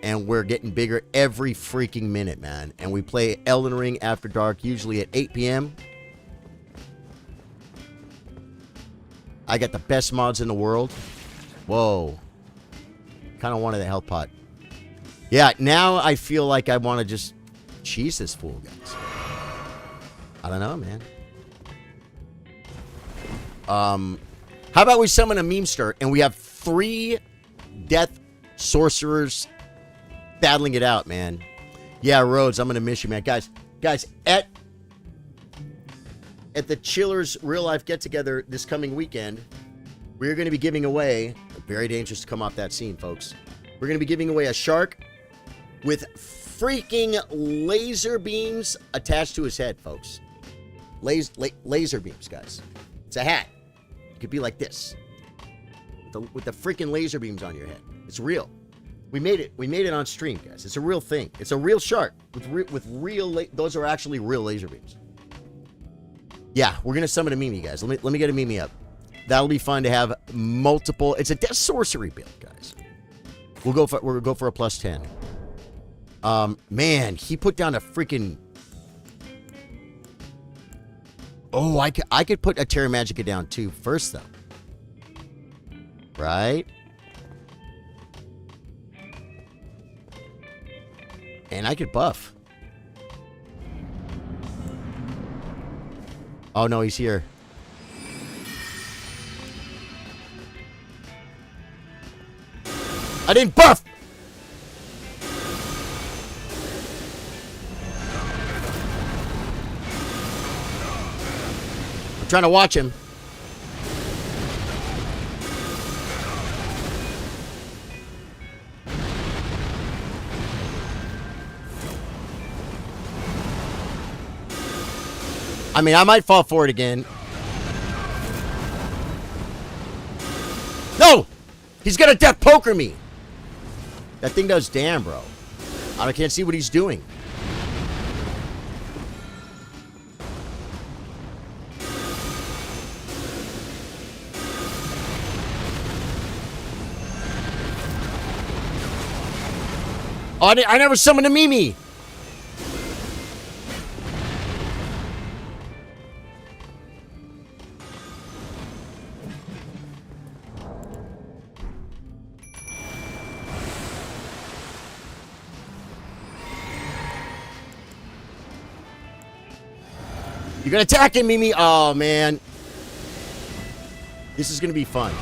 And we're getting bigger every freaking minute, man. And we play Elden Ring After Dark, usually at 8 p.m. I got the best mods in the world. Whoa. Kind of wanted a health pot. Yeah, now I feel like I want to just cheese this fool, guys. I don't know, man. How about we summon a memester and we have 3 death sorcerers battling it out, man. Yeah, Rhodes, I'm gonna miss you, man. Guys, at the Chillers real life get together this coming weekend, we're gonna be giving away, very dangerous to come off that scene, folks. We're gonna be giving away a shark with freaking laser beams attached to his head, folks. Laser beams, guys. It's a hat. It could be like this, with the freaking laser beams on your head. It's real. We made it. We made it on stream, guys. It's a real thing. It's a real shark with real. Those are actually real laser beams. Yeah, we're gonna summon a Mimi, guys. Let me get a Mimi up. That'll be fun to have multiple. It's a death sorcery build, guys. We'll go for a plus 10. Man, he put down a freaking. Oh, I could put a Terra Magica down too first, though. Right? And I could buff. Oh, no, he's here. I didn't buff! I'm trying to watch him. I mean, I might fall for it again. No! He's gonna death poker me! That thing does damn, bro. I can't see what he's doing. Oh, I never summoned a Mimi! You're gonna attack him, Mimi. Oh, man. This is gonna be fun.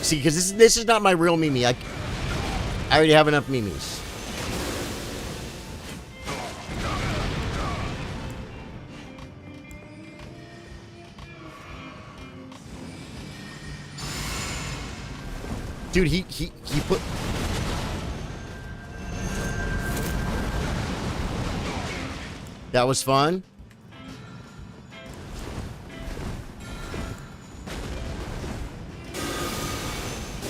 See, because this is not my real Mimi. I already have enough Mimis. Dude, he put... That was fun.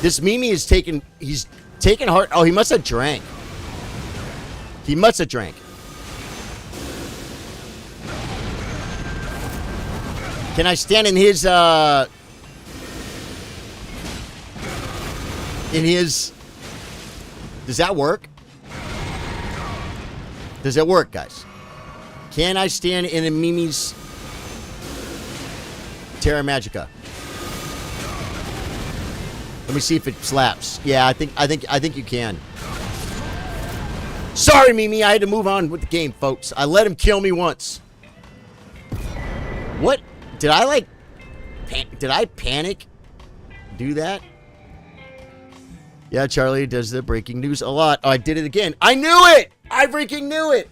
This Mimi is taking... He's taking heart... Oh, he must have drank. He must have drank. Can I stand in his... In his... Does that work? Does it work, guys? Can I stand in a Mimi's Terra Magica? Let me see if it slaps. Yeah, I think you can. Sorry, Mimi, I had to move on with the game, folks. I let him kill me once. What? Did I like... Did I panic? Do that? Yeah, Charlie does the breaking news a lot. Oh, I did it again. I knew it! I freaking knew it!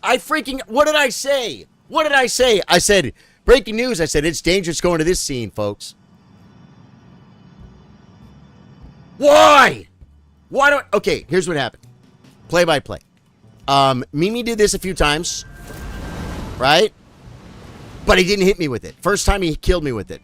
What did I say? What did I say? I said, breaking news. I said, it's dangerous going to this scene, folks. Why? Why don't... Okay, here's what happened. Play by play. Mimi did this a few times. Right? But he didn't hit me with it. First time he killed me with it.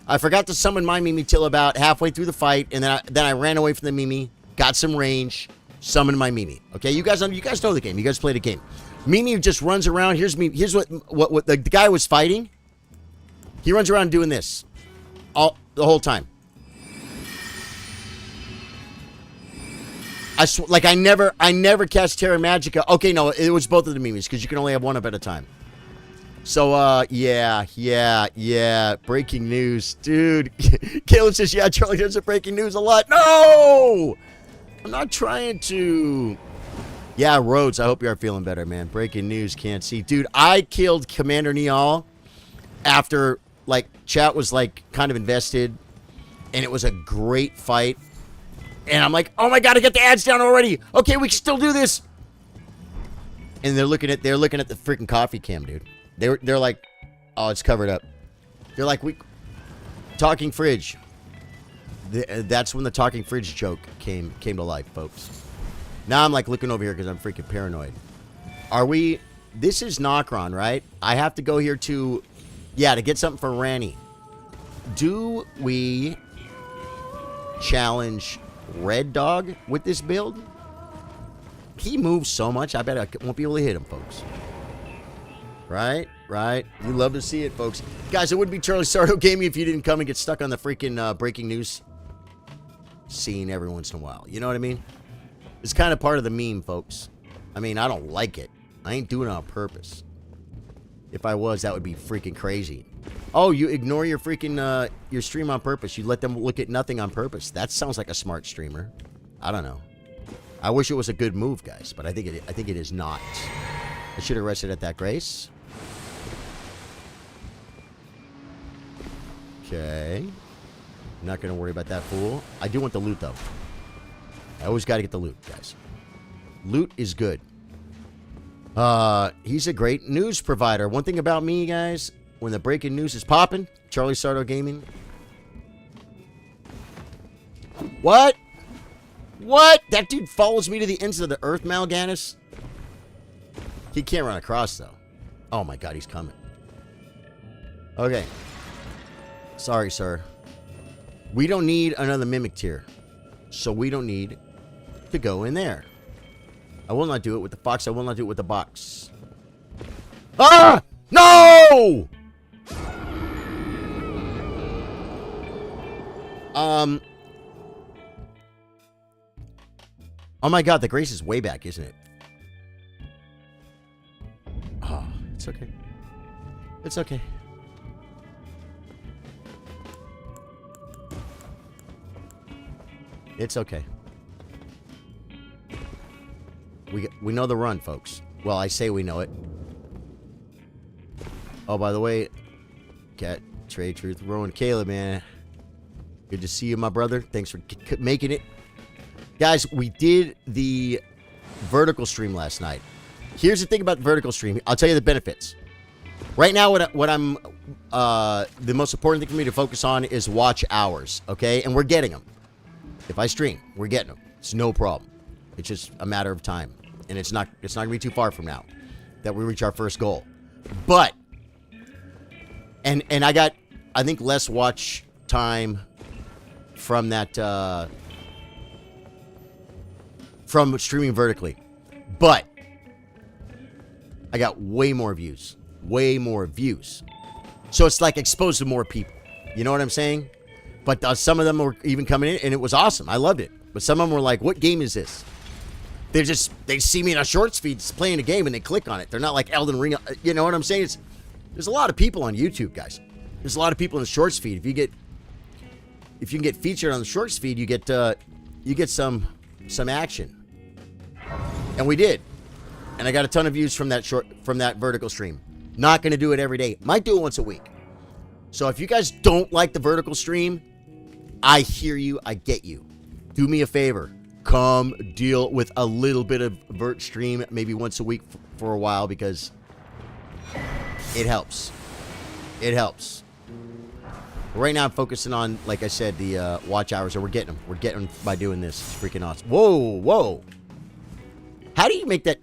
I forgot to summon my Mimi till about halfway through the fight. And then I ran away from the Mimi. Got some range. Summoned my Mimi. Okay, you guys know the game. You guys play the game. Mimi just runs around. Here's me. Here's what the guy was fighting. He runs around doing this. The whole time. I never cast Terra Magica. Okay, no, it was both of the Mimis, because you can only have one up at a time. So, yeah. Breaking news. Dude, Caleb says, yeah, Charlie does the breaking news a lot. No! I'm not trying to... Yeah, Rhodes, I hope you are feeling better, man. Breaking news, can't see. Dude, I killed Commander Niall after, like, chat was, like, kind of invested. And it was a great fight. And I'm like, oh my god, I got the ads down already. Okay, we can still do this. And they're looking at the freaking coffee cam, dude. They're like, oh, it's covered up. They're like, talking fridge. That's when the talking fridge joke came to life, folks. Now I'm like looking over here because I'm freaking paranoid. Are we? This is Nokron, right? I have to go here to, yeah, to get something for Ranny. Do we challenge Red Dog with this build? He moves so much, I bet I won't be able to hit him, folks. Right? Right? You love to see it, folks. Guys, it wouldn't be Charlie Sardo Gaming if you didn't come and get stuck on the freaking breaking news scene every once in a while. You know what I mean? It's kind of part of the meme, folks. I mean, I don't like it. I ain't doing it on purpose. If I was, that would be freaking crazy. Oh, you ignore your freaking, your stream on purpose. You let them look at nothing on purpose. That sounds like a smart streamer. I don't know. I wish it was a good move, guys, but I think it is not. I should have rested at that grace. Okay. Not going to worry about that fool. I do want the loot, though. I always got to get the loot, guys. Loot is good. He's a great news provider. One thing about me, guys, when the breaking news is popping, Charlie Sardo Gaming. What? What? That dude follows me to the ends of the earth, Mal'Ganis? He can't run across, though. Oh, my God, he's coming. Okay. Sorry, sir. We don't need another mimic tier. So we don't need to go in there. I will not do it with the fox. I will not do it with the box. Ah! No! Oh my god, the grace is way back, isn't it? Oh, it's okay. It's okay. It's okay. We know the run, folks. Well, I say we know it. Oh, by the way, Cat, Trey, Truth, Rowan, Caleb, man. Good to see you, my brother. Thanks for making it. Guys, we did the vertical stream last night. Here's the thing about the vertical stream. I'll tell you the benefits. Right now, what I'm the most important thing for me to focus on is watch hours, okay? And we're getting them. If I stream, we're getting them. It's no problem. It's just a matter of time. And it's not going to be too far from now that we reach our first goal. But, and I got, I think, less watch time from that, from streaming vertically. But, I got way more views. Way more views. So it's like exposed to more people. You know what I'm saying? But some of them were even coming in, and it was awesome. I loved it. But some of them were like, what game is this? They see me in a shorts feed playing a game, and they click on it. They're not like Elden Ring. You know what I'm saying? There's a lot of people on YouTube, guys. There's a lot of people in the shorts feed. If you can get featured on the shorts feed, you get some action. And we did. And I got a ton of views from that vertical stream. Not going to do it every day. Might do it once a week. So if you guys don't like the vertical stream, I hear you. I get you. Do me a favor. Come deal with a little bit of vert stream maybe once a week for a while, because it helps. It helps. Right now I'm focusing on, like I said, the watch hours, and we're getting them. We're getting them by doing this. It's freaking awesome. Whoa, whoa. How do you make that?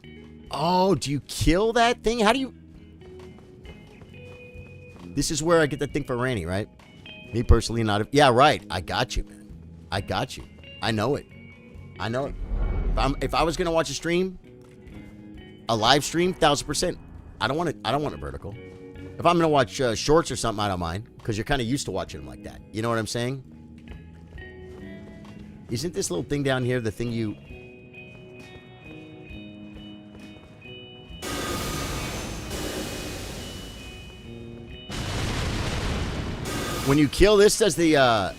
Oh, do you kill that thing? How do you? This is where I get the thing for Ranny, right? Me personally, not. Yeah, right. I got you, man. I got you. I know it. I know it. If I was gonna watch a stream, a live stream, 1000%. I don't want it. I don't want it vertical. If I'm gonna watch shorts or something, I don't mind, because you're kind of used to watching them like that. You know what I'm saying? Isn't this little thing down here the thing you? When you kill this, does the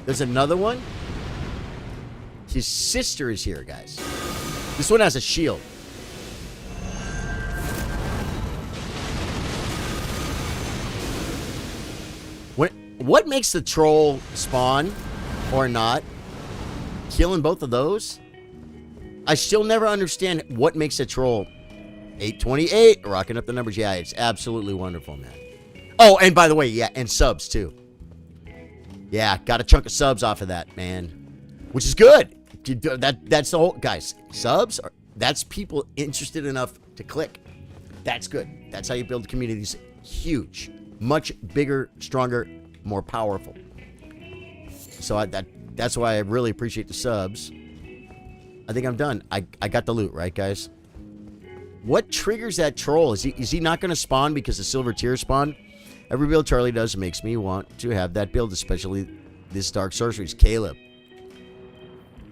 There's another one. His sister is here, guys. This one has a shield. What makes the troll spawn or not? Killing both of those? I still never understand what makes a troll. 828, rocking up the numbers. Yeah, it's absolutely wonderful, man. Oh, and by the way, yeah, and subs too. Yeah, got a chunk of subs off of that, man. Which is good. That's the whole, guys, subs, that's people interested enough to click. That's good. That's how you build communities. Huge. Much bigger, stronger, more powerful. So that's why I really appreciate the subs. I think I'm done. I got the loot, right, guys? What triggers that troll? Is he not going to spawn because the silver tier spawn? Every build Charlie does makes me want to have that build, especially this Dark Sorceries. Caleb.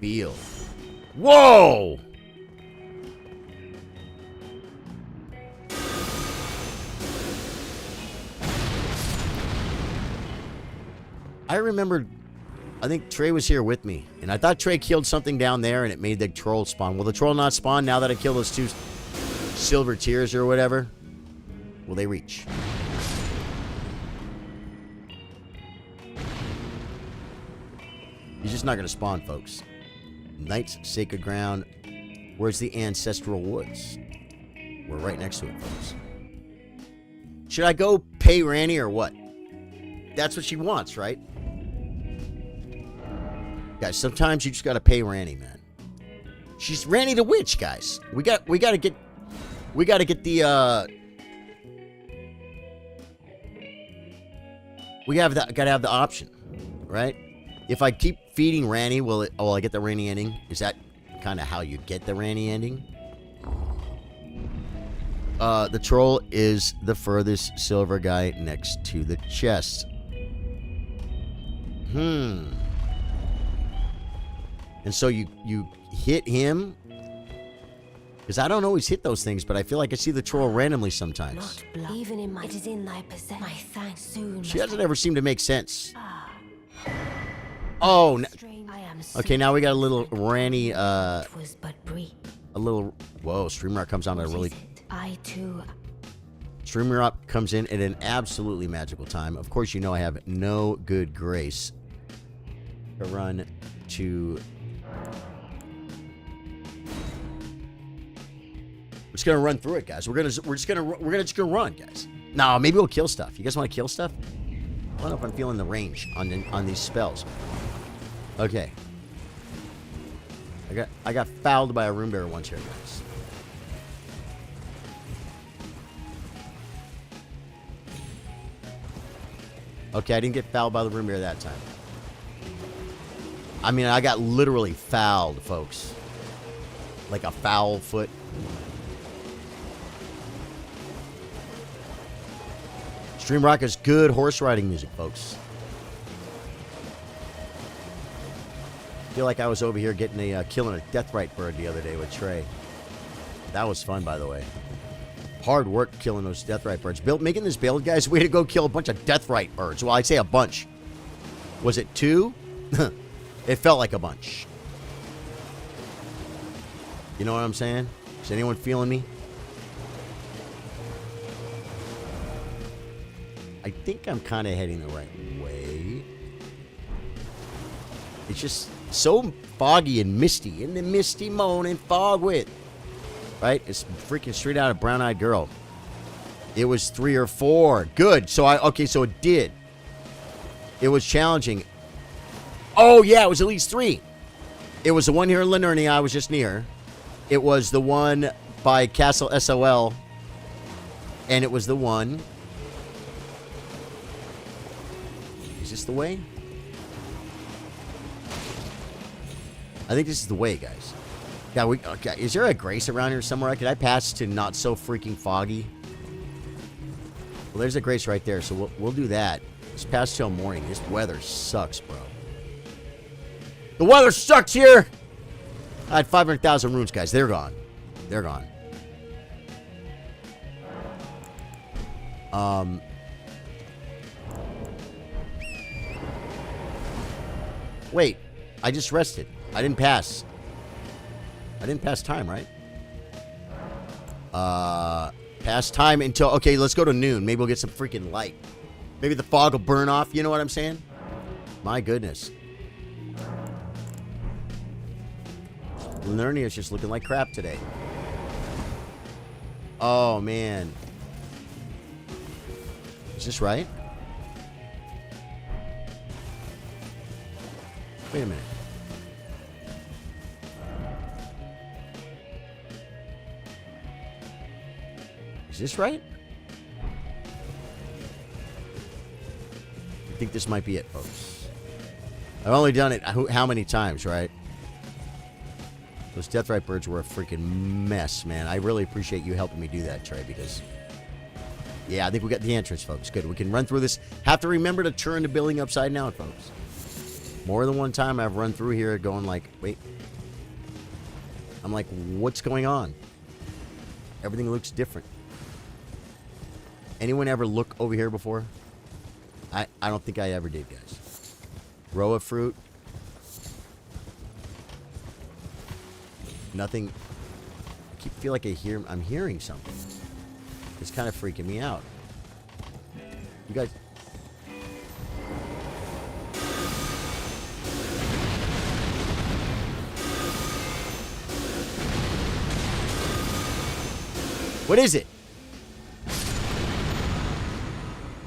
Feel. Whoa! I remember, I think Trey was here with me, and I thought Trey killed something down there, and it made the troll spawn. Will the troll not spawn now that I killed those 2 silver tiers or whatever? Will they reach? He's just not going to spawn, folks. Knight's Sacred Ground. Where's the Ancestral Woods? We're right next to it, folks. Should I go pay Ranny or what? That's what she wants, right? Guys, sometimes you just got to pay Ranny, man. She's Ranny the Witch, guys. We got to get the got to have the option, right? If I keep feeding Ranny, will I get the Ranny ending? Is that kind of how you get the Ranny ending? The troll is the furthest silver guy next to the chest. And so you hit him? Because I don't always hit those things, but I feel like I see the troll randomly sometimes. Even in it is in thy possession. My thanks soon. She doesn't ever seem to make sense. Oh, okay, now we got a little Ranny, a little, whoa, Streamrock comes on at a really, Streamrock comes in at an absolutely magical time. Of course, you know I have no good grace to run to, we're just gonna run through it, guys. We're just gonna run, guys. No, maybe we'll kill stuff. You guys want to kill stuff? I don't know if I'm feeling the range on these spells. Okay. I got fouled by a room bearer once here, guys. Okay, I didn't get fouled by the room bearer that time. I mean, I got literally fouled, folks. Like a foul foot. Streamrock is good horse riding music, folks. I feel like I was over here getting a killing a deathrite bird the other day with Trey. That was fun, by the way. Hard work killing those deathrite birds. Making this build, guys, we had to go kill a bunch of deathrite birds. Well, I'd say a bunch. Was it 2? It felt like a bunch. You know what I'm saying? Is anyone feeling me? I think I'm kind of heading the right way. It's just so foggy and misty. In the misty morning fog with. Right? It's freaking straight out of Brown Eyed Girl. It was 3 or 4. Good. So so it did. It was challenging. Oh, yeah, it was at least 3. It was the one here in Linernia I was just near. It was the one by Castle SOL. And it was the one. Is this the way? I think this is the way, guys. Yeah, okay. Is there a grace around here somewhere? Could I pass to not so freaking foggy? Well, there's a grace right there, so we'll do that. Let's pass till morning. This weather sucks, bro. The weather sucks here! I had 500,000 runes, guys. They're gone. They're gone. Wait, I just rested. I didn't pass. I didn't pass time, right? Pass time until... Okay, let's go to noon. Maybe we'll get some freaking light. Maybe the fog will burn off. You know what I'm saying? My goodness. Linernia is just looking like crap today. Oh, man. Is this right? Wait a minute. Is this right? I think this might be it, folks. I've only done it how many times, right? Those Deathrite birds were a freaking mess, man. I really appreciate you helping me do that, Trey, because... Yeah, I think we got the entrance, folks. Good. We can run through this. Have to remember to turn the building upside down, folks. More than one time I've run through here going like, wait. I'm like, what's going on? Everything looks different. Anyone ever look over here before? I don't think I ever did, guys. Row of fruit. Nothing. I feel like I'm hearing something. It's kind of freaking me out. You guys... What is it?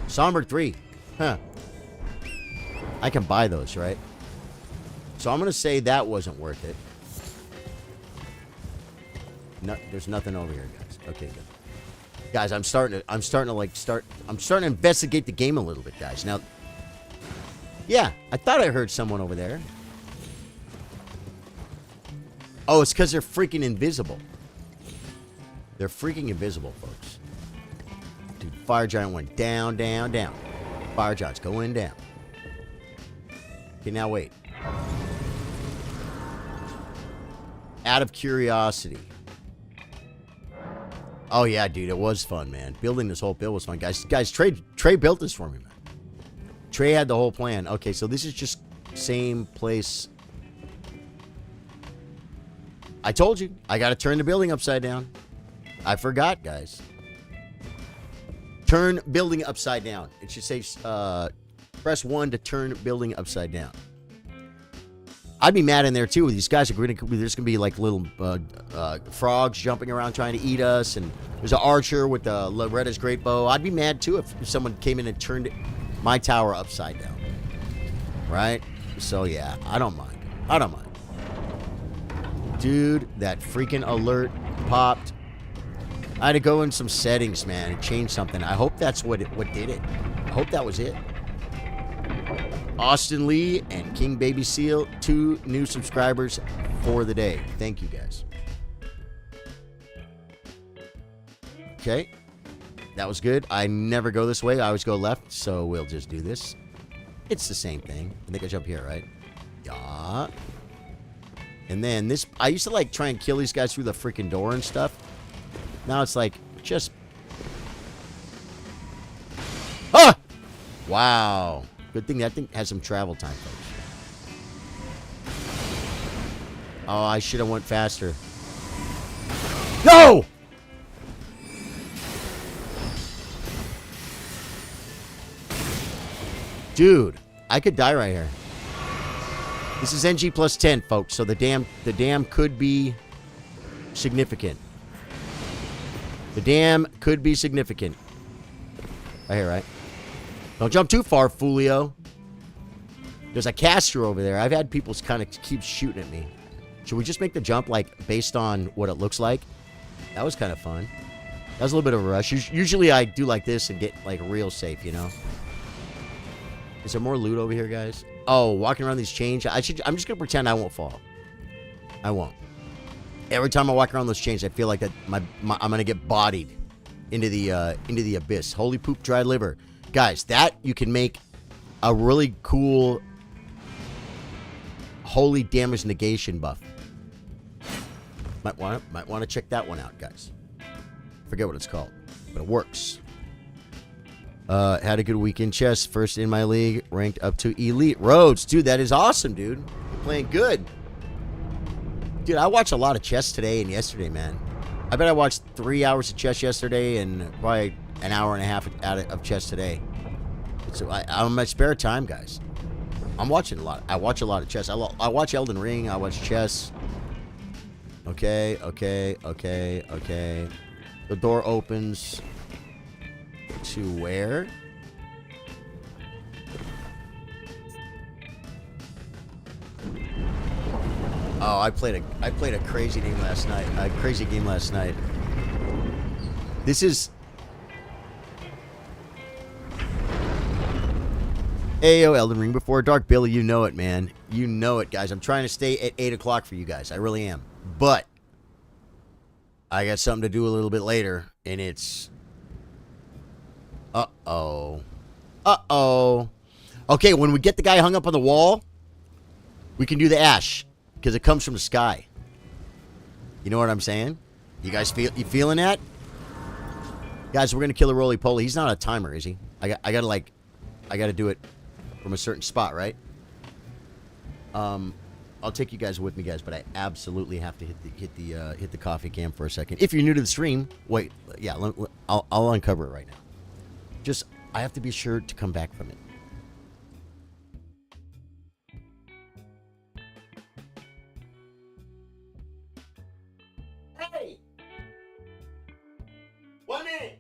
Somber 3. Huh. I can buy those, right? So I'm going to say that wasn't worth it. No, there's nothing over here, guys. Okay, good. Guys, I'm starting to investigate the game a little bit, guys. Now, yeah, I thought I heard someone over there. Oh, it's because they're freaking invisible. They're freaking invisible, folks. Dude, Fire Giant went down, down, down. Fire Giant's going down. Okay, now wait. Out of curiosity. Oh, yeah, dude, it was fun, man. Building this whole build was fun. Guys, Trey built this for me, man. Trey had the whole plan. Okay, so this is just same place. I told you. I got to turn the building upside down. I forgot, guys. Turn building upside down. It should say press 1 to turn building upside down. I'd be mad in there, too. These guys are going to... There's going to be, like, little frogs jumping around trying to eat us. And there's an archer with Loretta's great bow. I'd be mad, too, if someone came in and turned my tower upside down. Right? So, yeah. I don't mind. I don't mind. Dude, that freaking alert popped. I had to go in some settings, man, and change something. I hope that's what did it. I hope that was it. Austin Lee and King Baby Seal, 2 new subscribers for the day. Thank you, guys. Okay. That was good. I never go this way. I always go left, so we'll just do this. It's the same thing. I think I jump here, right? Yeah. And then this... I used to, like, try and kill these guys through the freaking door and stuff. Now it's like, just... Ah! Wow. Good thing that thing has some travel time, folks. Oh, I should have went faster. No! Dude, I could die right here. This is NG plus 10, folks, so the dam could be significant. The dam could be significant. Right here, right? Don't jump too far, Foolio. There's a caster over there. I've had people kind of keep shooting at me. Should we just make the jump, like, based on what it looks like? That was kind of fun. That was a little bit of a rush. Usually I do like this and get, like, real safe, you know? Is there more loot over here, guys? Oh, walking around these chains. I'm just going to pretend I won't fall. I won't. Every time I walk around those chains, I feel like that I'm going to get bodied into the abyss. Holy poop, dried liver. Guys, that you can make a really cool holy damage negation buff. Might want to check that one out, guys. Forget what it's called, but it works. Had a good weekend chess. First in my league, ranked up to elite. Rhodes, dude, that is awesome, dude. You're playing good. Dude, I watched a lot of chess today and yesterday, man. I bet I watched 3 hours of chess yesterday and probably an hour and a half of chess today. So I'm on my spare time, guys. I'm watching a lot. I watch a lot of chess. I watch Elden Ring. I watch chess. Okay. The door opens to where? Oh, I played a crazy game last night. This is Ayo, Elden Ring before dark. Billy, you know it, man. You know it, guys. I'm trying to stay at 8 o'clock for you guys. I really am. But I got something to do a little bit later, and it's... Uh-oh. Okay, when we get the guy hung up on the wall, we can do the ash, because it comes from the sky. You know what I'm saying? You guys feeling that? Guys, we're going to kill a roly-poly. He's not a timer, is he? I gotta do it from a certain spot, right? I'll take you guys with me, guys, but I absolutely have to hit the coffee cam for a second. If you're new to the stream, wait, yeah, I'll uncover it right now. Just, I have to be sure to come back from it. Hey! 1 minute!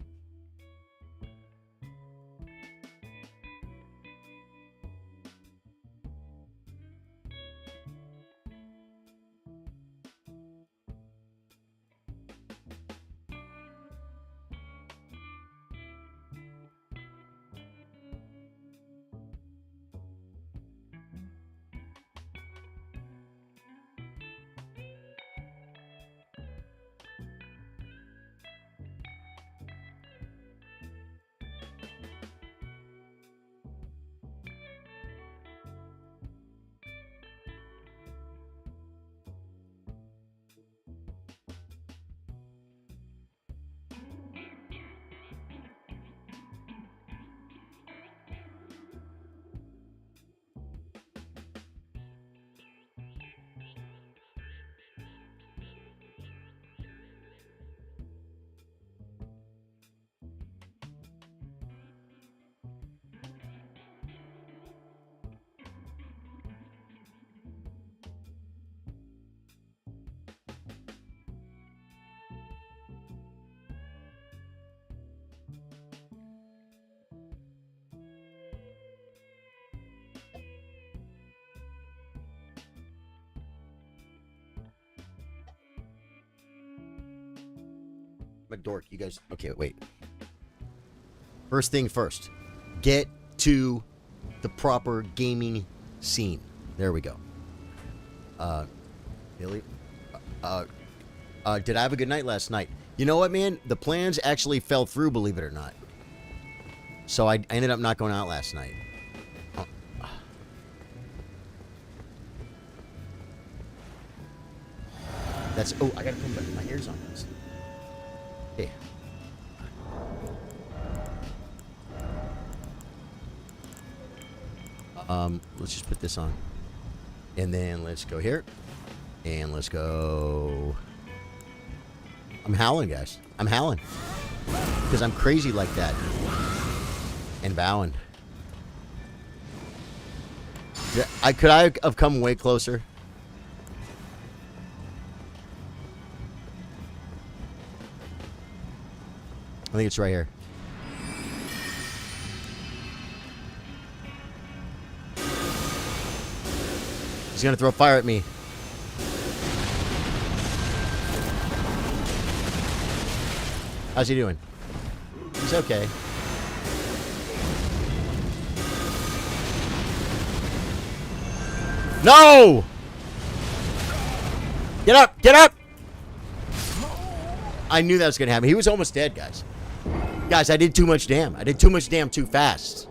I'm a dork. You guys... Okay, wait. First thing first. Get to the proper gaming scene. There we go. Billy? Did I have a good night last night? You know what, man? The plans actually fell through, believe it or not. So I ended up not going out last night. That's... Oh, I gotta put my ears on this. Hey. Let's just put this on. And then let's go here. And let's go... I'm howling, guys. I'm howling. Because I'm crazy like that. And bowing. Could I have come way closer? I think it's right here. He's gonna throw fire at me. How's he doing? He's okay. No! Get up! Get up! I knew that was gonna happen. He was almost dead, guys. Guys, I did too much damn. I did too much damn too fast.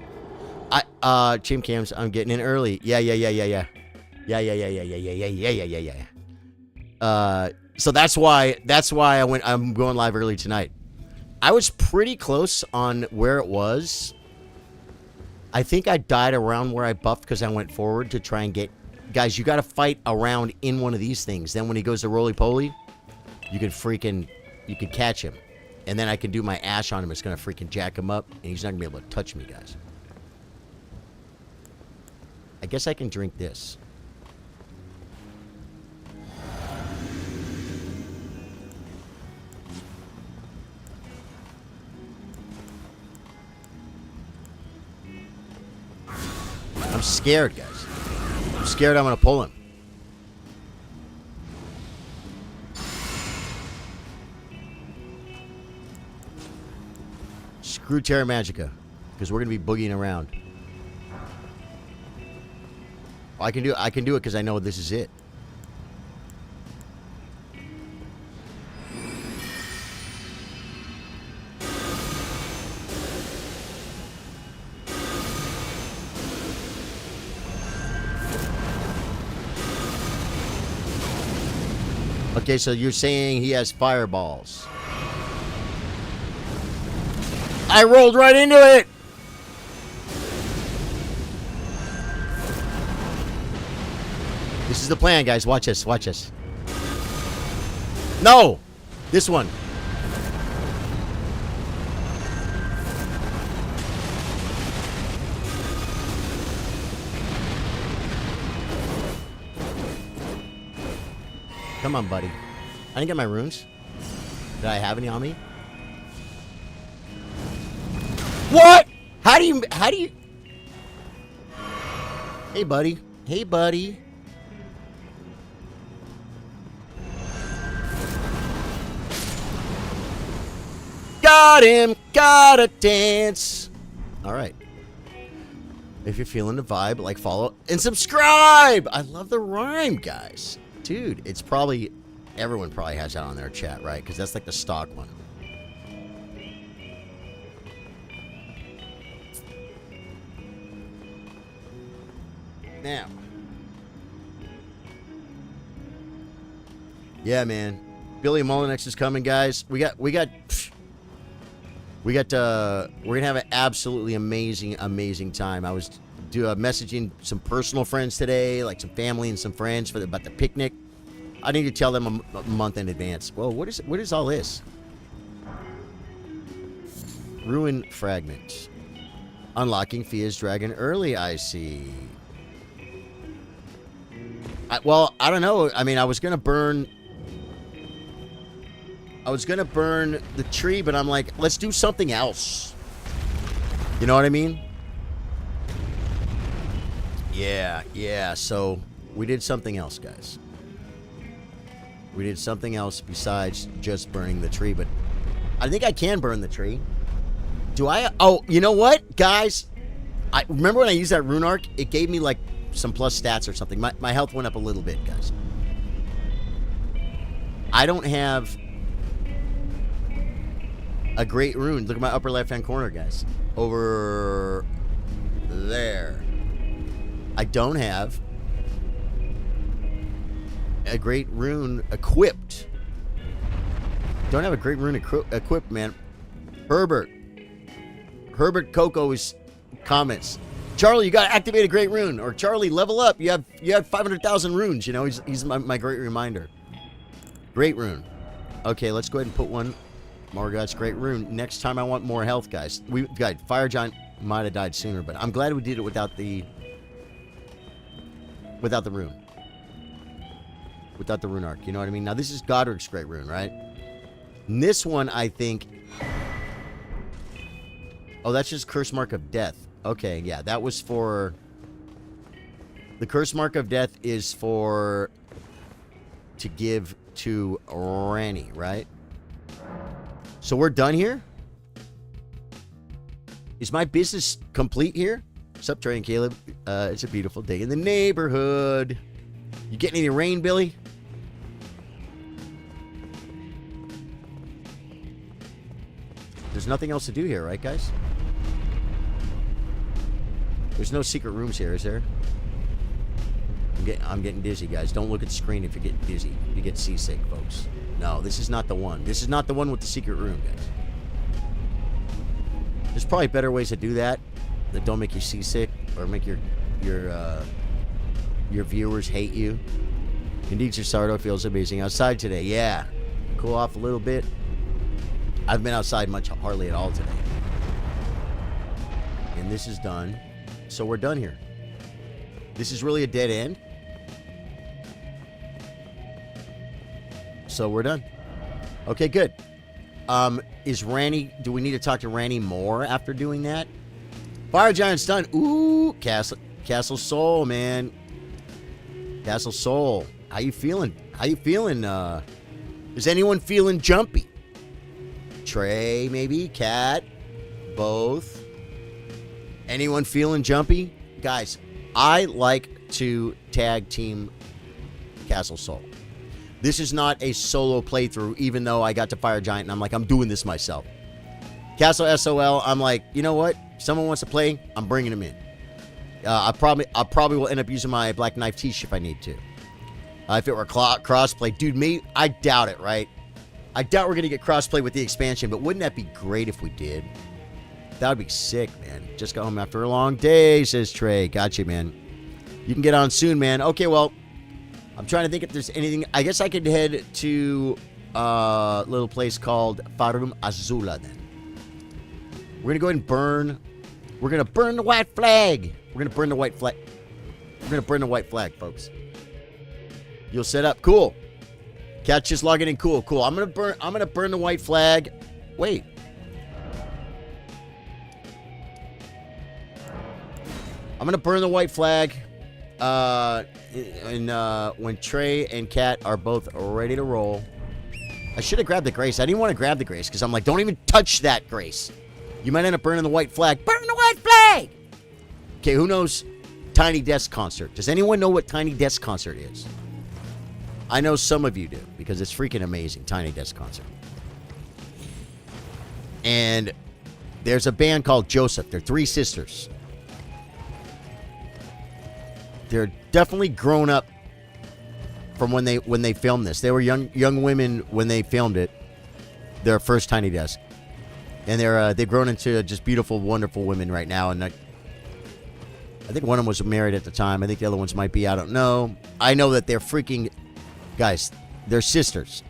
Chim cams, I'm getting in early. Yeah. So that's why I'm going live early tonight. I was pretty close on where it was I think I died around where I buffed because I went forward to try and get... Guys, you got to fight around in one of these things. Then when he goes to roly-poly, you can freaking... You can catch him. And then I can do my ash on him. It's going to freaking jack him up. And he's not going to be able to touch me, guys. I guess I can drink this. I'm scared, guys. I'm scared I'm going to pull him. Screw Terra Magica. Because we're going to be boogieing around. I can do it because I know this is it. Okay, so you're saying he has fireballs. I rolled right into it! This is the plan, guys. Watch this. Watch this. No! This one. Come on, buddy. I didn't get my runes. Did I have any on me? What? How do you... Hey, buddy. Hey, buddy. Got him. Gotta dance. All right. If you're feeling the vibe, like, follow, and subscribe. I love the rhyme, guys. Dude, it's probably... Everyone probably has that on their chat, right? Because that's like the stock one. Now. Yeah, man. Billy Mullinex is coming, guys. We're gonna have an absolutely amazing time. I was messaging some personal friends today, like some family and some friends about the picnic. I need to tell them a month in advance. Whoa, what is all this? Ruin fragment. Unlocking Fia's Dragon early, I see. Well, I don't know. I mean, I was gonna burn the tree, but I'm like, let's do something else. You know what I mean? Yeah. So we did something else, guys. We did something else besides just burning the tree, but I think I can burn the tree. Do I? Oh, you know what, guys? I remember when I used that rune arc, it gave me like some plus stats or something. My health went up a little bit, guys. I don't have a great rune. Look at my upper left-hand corner, guys. Over there. I don't have a great rune equipped. Don't have a great rune equipped, man. Herbert Coco is comments. Charlie, you gotta activate a great rune. Or Charlie, level up. You have 500,000 runes. You know, he's my great reminder. Great rune. Okay, let's go ahead and put one. Morgoth's great rune. Next time I want more health, guys. Fire Giant might have died sooner, but I'm glad we did it without the rune. Without the rune arc. You know what I mean? Now this is Godric's great rune, right? And this one, I think. Oh, that's just Curse Mark of Death. Okay, yeah, that was for... The Curse Mark of Death is for... to give to Ranny, right? So we're done here? Is my business complete here? What's up, Trey and Caleb? It's a beautiful day in the neighborhood. You getting any rain, Billy? There's nothing else to do here, right, guys? There's no secret rooms here, is there? I'm getting dizzy, guys. Don't look at the screen if you get dizzy. You get seasick, folks. No, this is not the one. This is not the one with the secret room, guys. There's probably better ways to do that. that don't make you seasick or make your viewers hate you. Indeed, Sir Sardo feels amazing outside today. Yeah, cool off a little bit. I've been outside hardly at all today. And this is done. So we're done here. This is really a dead end. So we're done. Okay, good. Is Ranny... Do we need to talk to Ranny more after doing that? Fire Giant's done. Ooh, Castle Soul, man. Castle Soul. How you feeling? How you feeling? Is anyone feeling jumpy? Trey, maybe? Cat? Both? Anyone feeling jumpy? Guys, I like to tag team Castle Soul. This is not a solo playthrough, even though I got to Fire Giant and I'm like, I'm doing this myself. Castle SOL, I'm like, you know what? If someone wants to play, I'm bringing them in. I probably will end up using my Black Knife Tish if I need to. If it were crossplay, dude, I doubt it, right? I doubt we're gonna get crossplay with the expansion, but wouldn't that be great if we did? That would be sick, man. Just got home after a long day, says Trey. Gotcha, man. You can get on soon, man. Okay, well, I'm trying to think if there's anything. I guess I could head to a little place called Farum Azula then. We're gonna go ahead and burn. We're gonna burn the white flag. We're gonna burn the white flag. We're gonna burn the white flag, folks. You'll set up. Cool. Cat's just logging in. Cool, cool. I'm gonna burn the white flag. Wait. I'm gonna burn the white flag. When Trey and Kat are both ready to roll. I should have grabbed the Grace. I didn't want to grab the Grace because I'm like, don't even touch that Grace. You might end up burning the white flag. Burn the white flag! Okay, who knows Tiny Desk Concert? Does anyone know what Tiny Desk Concert is? I know some of you do because it's freaking amazing, Tiny Desk Concert. And there's a band called Joseph. They're three sisters. They're definitely grown up from when they filmed this. They were young women when they filmed it. Their first Tiny Desk, and they've grown into just beautiful, wonderful women right now. And I think one of them was married at the time. I think the other ones might be. I don't know. I know that they're freaking guys. They're sisters.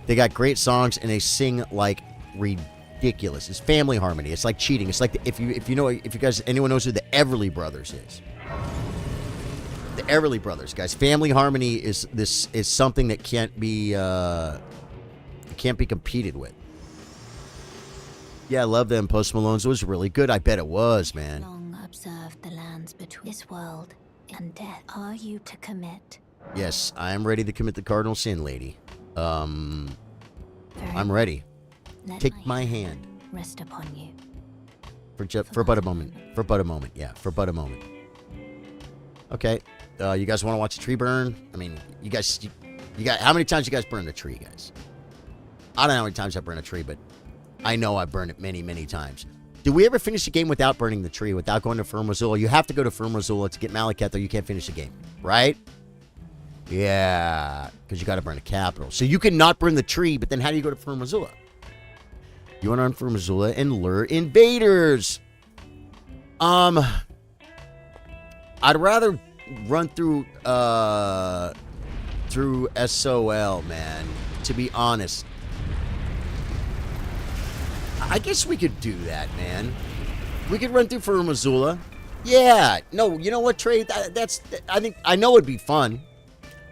They got great songs and they sing like ridiculous. It's family harmony. It's like cheating. It's like if you guys anyone knows who the Everly Brothers is. The Everly Brothers, guys. Family harmony is something that can't be competed with. Yeah, I love them. Post Malone's was really good. I bet it was, man. Long observed the lands between this world and death. Are you to commit? Yes, I am ready to commit the cardinal sin, lady. I'm ready. Take my hand. Rest upon you. For but a moment. For but a moment. Yeah, for but a moment. Okay. You guys want to watch a tree burn? I mean, you guys, how many times you guys burned a tree, guys? I don't know how many times I burned a tree, but I know I burned it many, many times. Did we ever finish the game without burning the tree, without going to Firm Razula? You have to go to Firm Razula to get Malaket, though you can't finish the game, right? Yeah, because you got to burn a capital. So you can not burn the tree, but then how do you go to Firm Razula? You want to run Firm Razula and lure invaders. I'd rather run through SOL, man, to be honest. I guess we could do that, man. We could run through Firm Razula. Yeah. No, you know what, Trey? I know it'd be fun.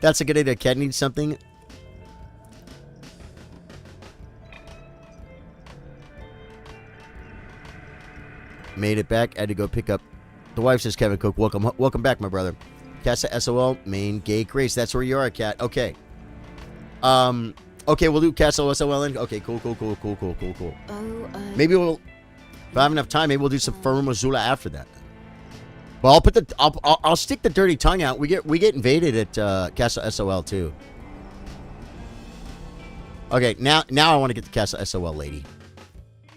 That's a good idea. Cat needs something. Made it back. Had to go pick up. The wife says, Kevin Cook, welcome back, my brother. Casa SOL, main gay Grace. That's where you are, Cat. Okay. Okay, we'll do Casa SOL. Okay, cool. Maybe we'll, if I have enough time, maybe we'll do some Firm Razula after that. Well, I'll stick the dirty tongue out. We get invaded at Casa SOL too. Okay, now I want to get the Casa SOL lady.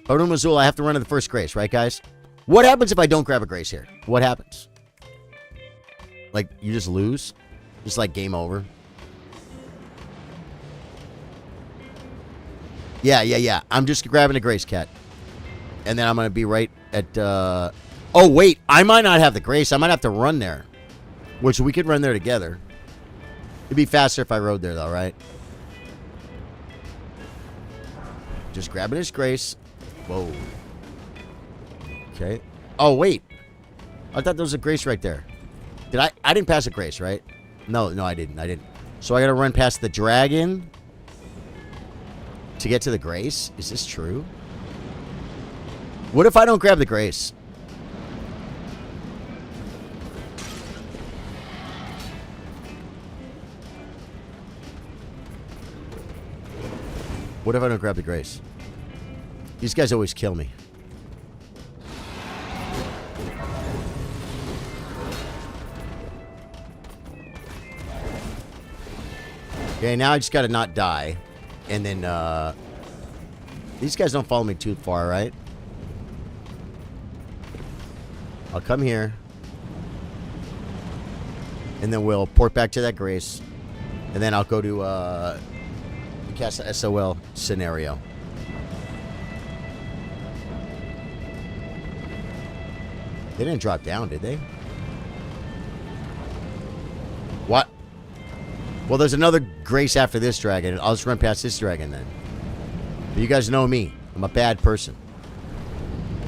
Firm Razula, I have to run to the first Grace, right, guys? What happens if I don't grab a Grace here? What happens? Like, you just lose? Just like game over? Yeah. I'm just grabbing a Grace, Cat. And then I'm going to be right at Oh, wait. I might not have the grace. I might have to run there. Which we could run there together. It'd be faster if I rode there, though, right? Just grabbing his grace. Whoa. Okay. Oh, wait. I thought there was a grace right there. Did I? I didn't pass a grace, right? No, I didn't. So I gotta run past the dragon to get to the grace? Is this true? What if I don't grab the grace? What if I don't grab the grace? These guys always kill me. Okay, now I just gotta not die. And then, these guys don't follow me too far, right? I'll come here. And then we'll port back to that grace. And then I'll go to, cast the SOL scenario. They didn't drop down, did they? What? Well, there's another grace after this dragon. I'll just run past this dragon then. But you guys know me. I'm a bad person.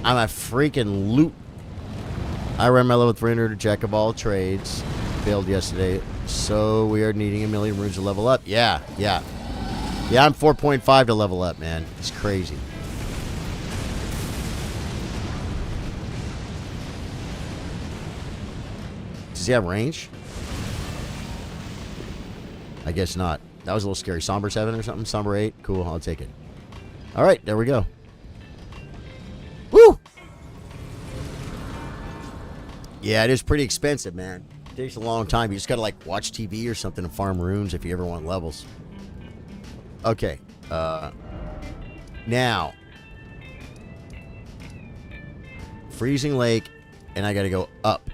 I'm a freaking loot. I ran my level 300 jack of all trades. Failed yesterday. So we are needing 1,000,000 runes to level up. Yeah. Yeah, I'm 4.5 to level up, man. It's crazy. Does he have range? I guess not. That was a little scary. Somber 7 or something? Somber 8? Cool, I'll take it. Alright, there we go. Woo! Yeah, it is pretty expensive, man. It takes a long time. You just gotta, like, watch TV or something and farm runes if you ever want levels. Okay. Now. Freezing Lake, and I gotta go up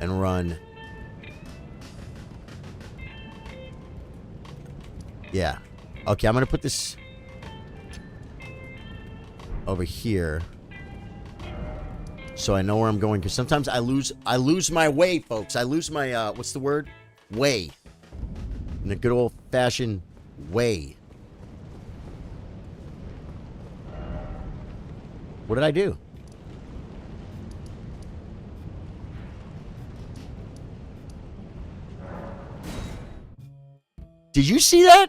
and run. Yeah. Okay, I'm gonna put this over here so I know where I'm going, because sometimes I lose my way, folks. I lose my what's the word? Way. In a good old-fashioned way. What did I do? Did you see that?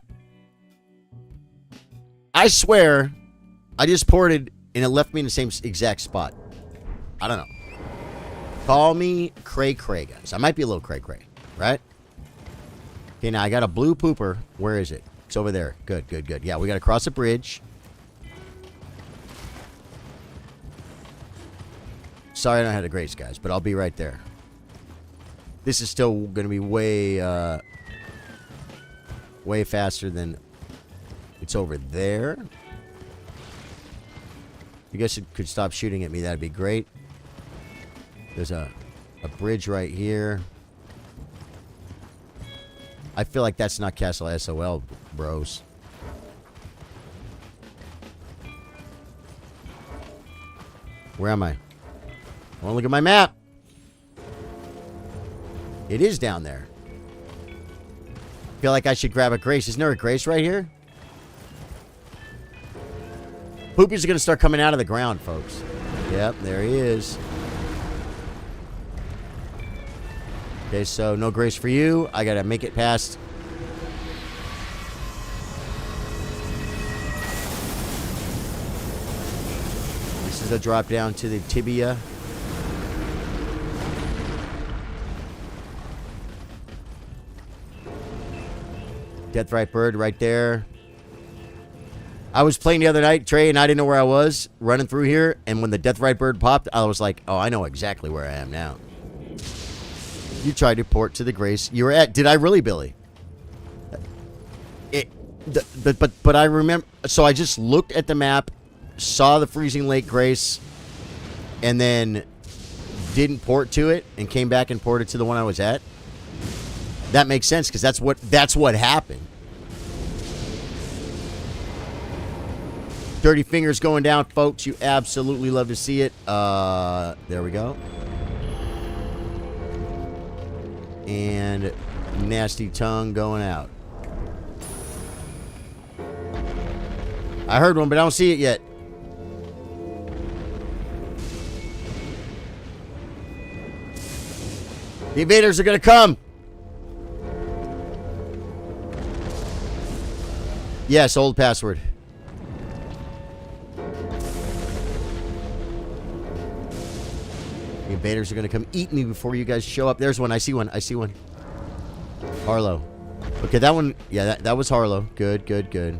I swear, I just ported and it left me in the same exact spot. I don't know. Call me cray-cray, guys. I might be a little cray-cray, right? Okay, now I got a blue pooper. Where is it? It's over there. Good, good, good. Yeah, we got to cross a bridge. Sorry I don't have the grace, guys, but I'll be right there. This is still going to be way faster than it's over there. You guys could stop shooting at me. That'd be great. There's a bridge right here. I feel like that's not Castle SOL, bros. Where am I? I want to look at my map. It is down there. I feel like I should grab a grace. Isn't there a grace right here? Poopies are going to start coming out of the ground, folks. Yep, there he is. Okay, so no grace for you. I got to make it past. This is a drop down to the tibia. Deathrite bird right there. I was playing the other night, Trey, and I didn't know where I was running through here. And when the Deathrite bird popped, I was like, oh, I know exactly where I am now. You tried to port to the grace you were at. Did I really, Billy? But I remember. So I just looked at the map, saw the Freezing Lake Grace, and then didn't port to it, and came back and ported to the one I was at. That makes sense, because that's what happened. Dirty fingers going down, folks. You absolutely love to see it. There we go. And nasty tongue going out. I heard one, but I don't see it yet. The invaders are going to come. Yes, old password. The invaders are going to come eat me before you guys show up. There's one. I see one. I see one. Harlow. Okay, that one. Yeah, that was Harlow. Good, good, good.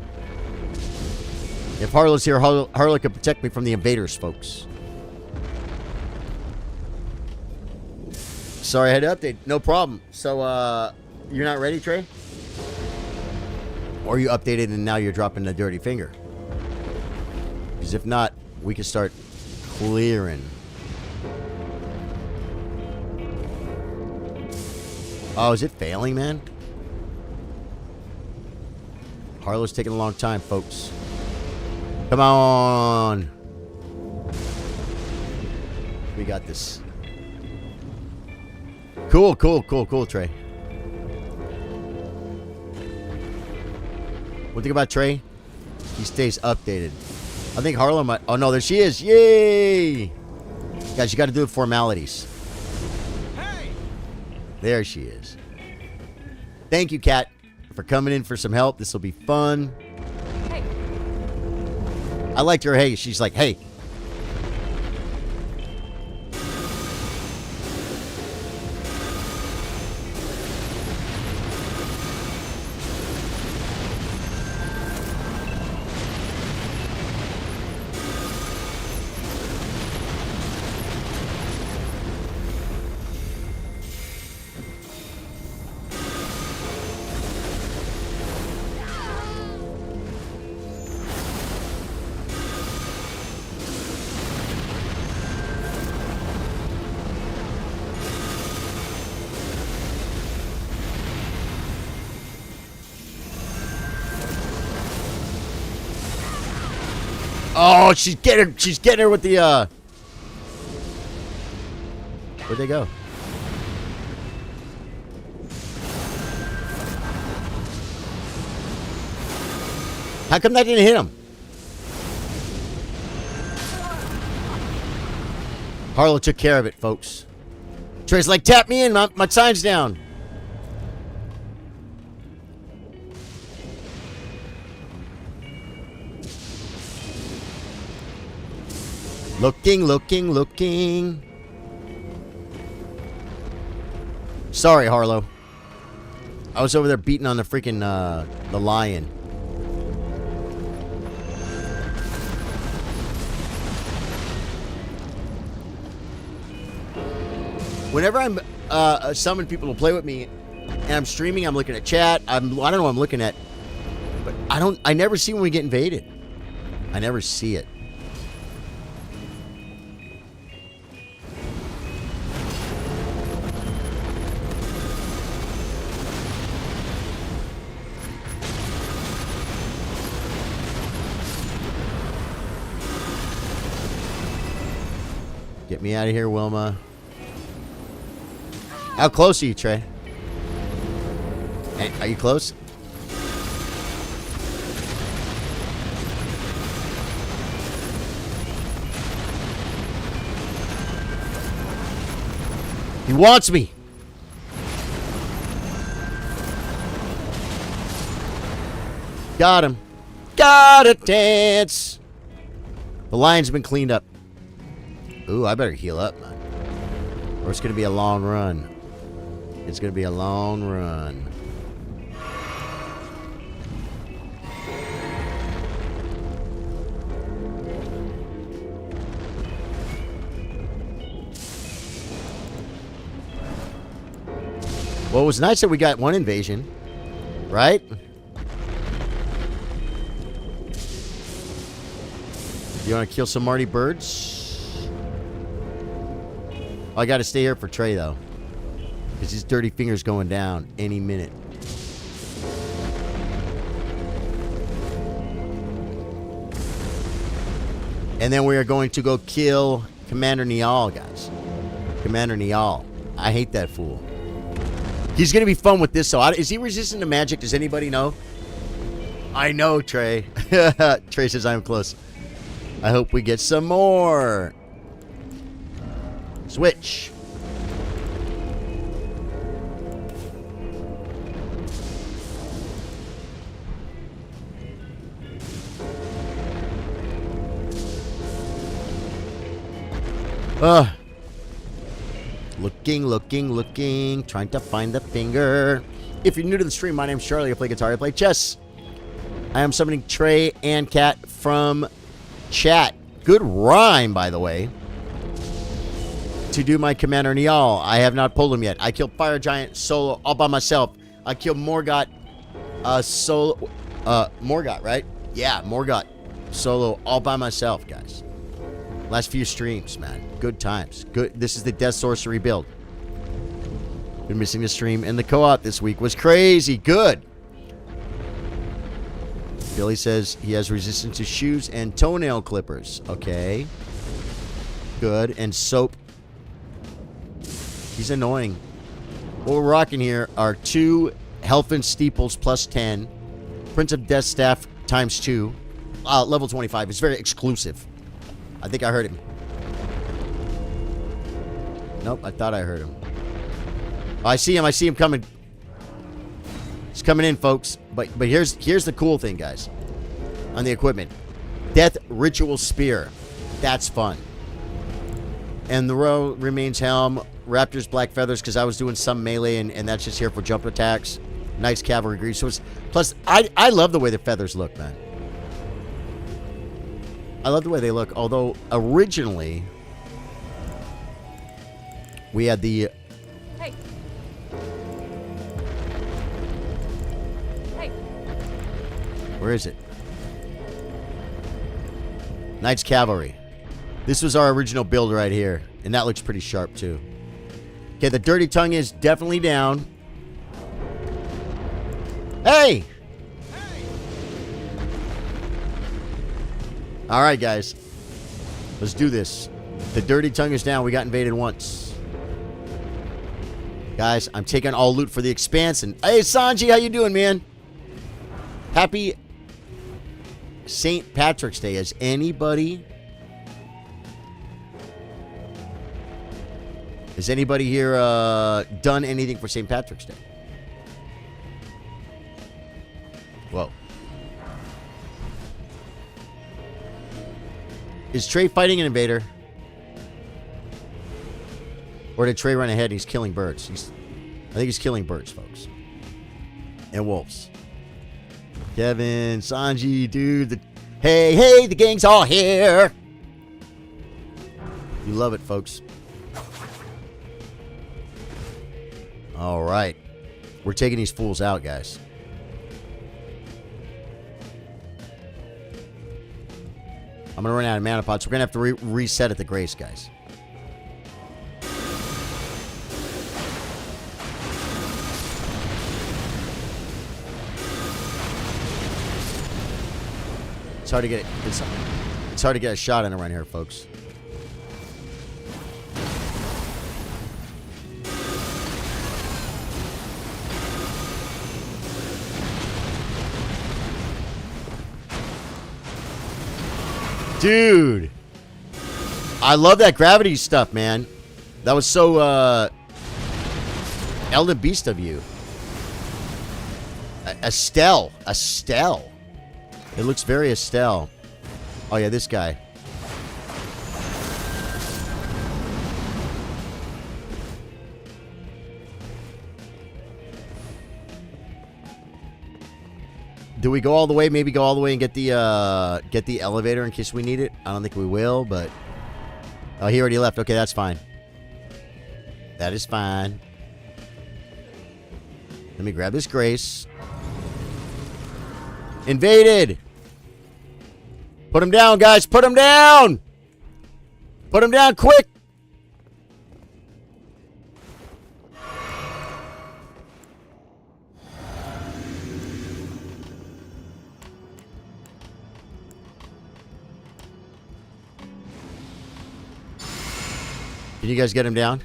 If Harlow's here, Harlow can protect me from the invaders, folks. Sorry, I had to update. No problem. So, you're not ready, Trey? Or you updated and now you're dropping the dirty finger? Because if not, we can start clearing. Oh, is it failing, man? Harlow's taking a long time, folks. Come on. We got this. Cool, cool, cool, cool, Trey. What do you think about Trey? He stays updated. I think Harlow might... Oh, no, there she is. Yay! Guys, you got to do the formalities. Hey! There she is. Thank you, Kat, for coming in for some help. This will be fun. Hey. I liked her hey. She's like, hey. Oh, she's getting her with the Where'd they go? How come that didn't hit him? Harlow took care of it, folks. Trey's like, tap me in, my sign's down. Looking, looking, looking. Sorry, Harlow. I was over there beating on the freaking, the lion. Whenever I'm, summoning people to play with me, and I'm streaming, I'm looking at chat, I don't know what I'm looking at, but I never see when we get invaded. I never see it. Get me out of here, Wilma. How close are you, Trey? Hey, are you close? He wants me. Got him. Gotta dance. The lion's been cleaned up. Ooh, I better heal up, man. Or it's going to be a long run. It's going to be a long run. Well, it was nice that we got one invasion, right? You want to kill some Marty birds? I got to stay here for Trey, though. Because his dirty finger's going down any minute. And then we are going to go kill Commander Niall, guys. Commander Niall. I hate that fool. He's going to be fun with this, though. Is he resistant to magic? Does anybody know? I know, Trey. Trey says I'm close. I hope we get some more. Switch. Looking, trying to find the finger. If you're new to the stream, my name's Charlie. I play guitar, I play chess. I am summoning Trey and Cat from chat. Good rhyme, by the way. To do my Commander Niall. I have not pulled him yet. I killed Fire Giant solo all by myself. I killed Morgott solo. Morgott, right? Yeah, Morgott solo all by myself, guys. Last few streams, man. Good times. Good. This is the Death Sorcery build. Been missing the stream, and the co-op this week was crazy good. Billy says he has resistance to shoes and toenail clippers. Okay. Good. And soap. He's annoying. What we're rocking here are 2 Helfin Steeples plus 10. Prince of Death Staff times 2. Level 25. It's very exclusive. I think I heard him. Nope, I thought I heard him. Oh, I see him. I see him coming. He's coming in, folks. But here's the cool thing, guys. On the equipment. Death Ritual Spear. That's fun. And the row remains helm. Raptor's black feathers, because I was doing some melee, and that's just here for jump attacks. Nice cavalry grease. So plus, I love the way the feathers look, man. I love the way they look. Although, originally, we had the... Hey. Hey. Where is it? Knights Cavalry. This was our original build right here. And that looks pretty sharp, too. Okay, the Dirty Tongue is definitely down. Hey! All right, guys. Let's do this. The Dirty Tongue is down. We got invaded once. Guys, I'm taking all loot for the Expanse. And hey, Sanji, how you doing, man? Happy St. Patrick's Day. Has anybody here done anything for St. Patrick's Day? Whoa. Is Trey fighting an invader? Or did Trey run ahead and he's killing birds? I think he's killing birds, folks. And wolves. Kevin, Sanji, dude. Hey, the gang's all here. You love it, folks. All right. We're taking these fools out, guys. I'm going to run out of mana pots. We're going to have to reset at the Grace, guys. It's hard to get it's hard to get a shot in around here, folks. Dude, I love that gravity stuff, man. That was so Elden Beast of you. Estelle. It looks very Estelle. Oh yeah, this guy. Do we go all the way? Maybe go all the way and get the elevator in case we need it. I don't think we will, but oh, he already left. Okay, that's fine. That is fine. Let me grab this Grace. Invaded. Put him down, guys. Put him down. Put him down quick. Can you guys get him down?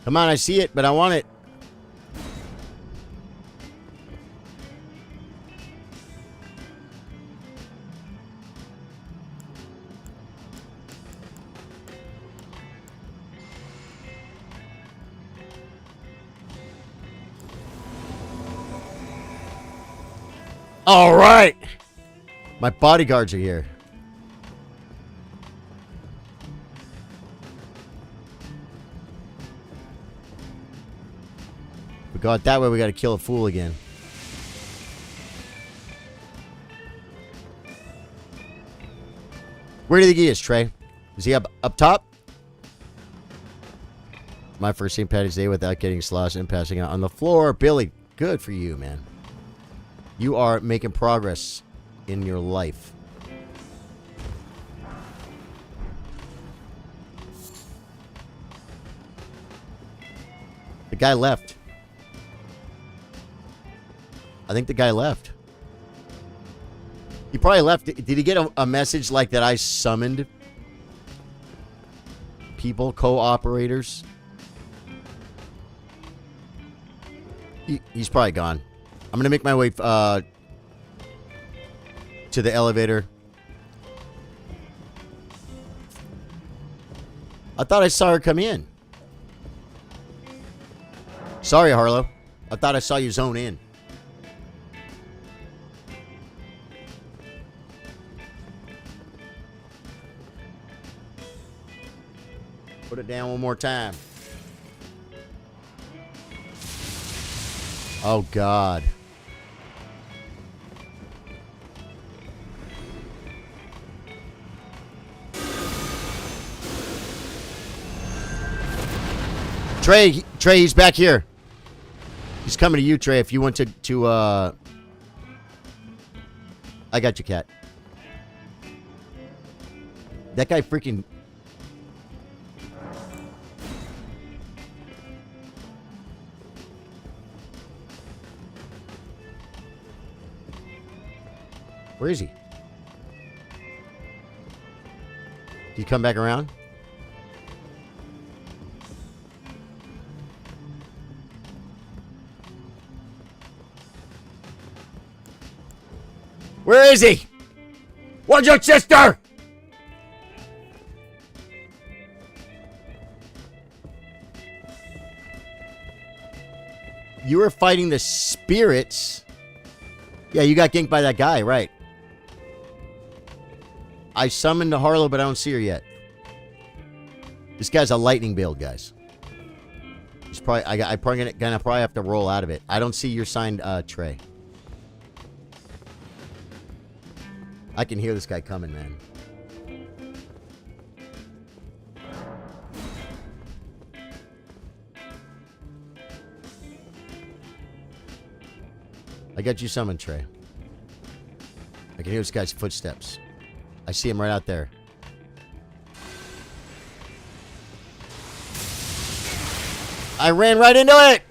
Come on, I see it, but I want it. All right. My bodyguards are here. We go out that way, we got to kill a fool again. Where do you think he is, Trey? Is he up top? My first St. Patty's Day without getting sloshed and passing out on the floor. Billy, good for you, man. You are making progress in your life. The guy left. I think the guy left. He probably left. Did he get a message like that I summoned people, co-operators? He's probably gone. I'm going to make my way to the elevator. I thought I saw her come in. Sorry, Harlow. I thought I saw you zone in. Put it down one more time. Oh, God. Trey, he's back here. He's coming to you, Trey, if you want to I got you, cat. That guy freaking... Where is he? Did he come back around? Where is he? Where's your sister? You were fighting the spirits. Yeah, you got ganked by that guy, right? I summoned the Harlow, but I don't see her yet. This guy's a lightning build, guys. He's probably I probably gonna have to roll out of it. I don't see your signed Trey. I can hear this guy coming, man. I got you summoned, Trey. I can hear this guy's footsteps. I see him right out there. I ran right into it!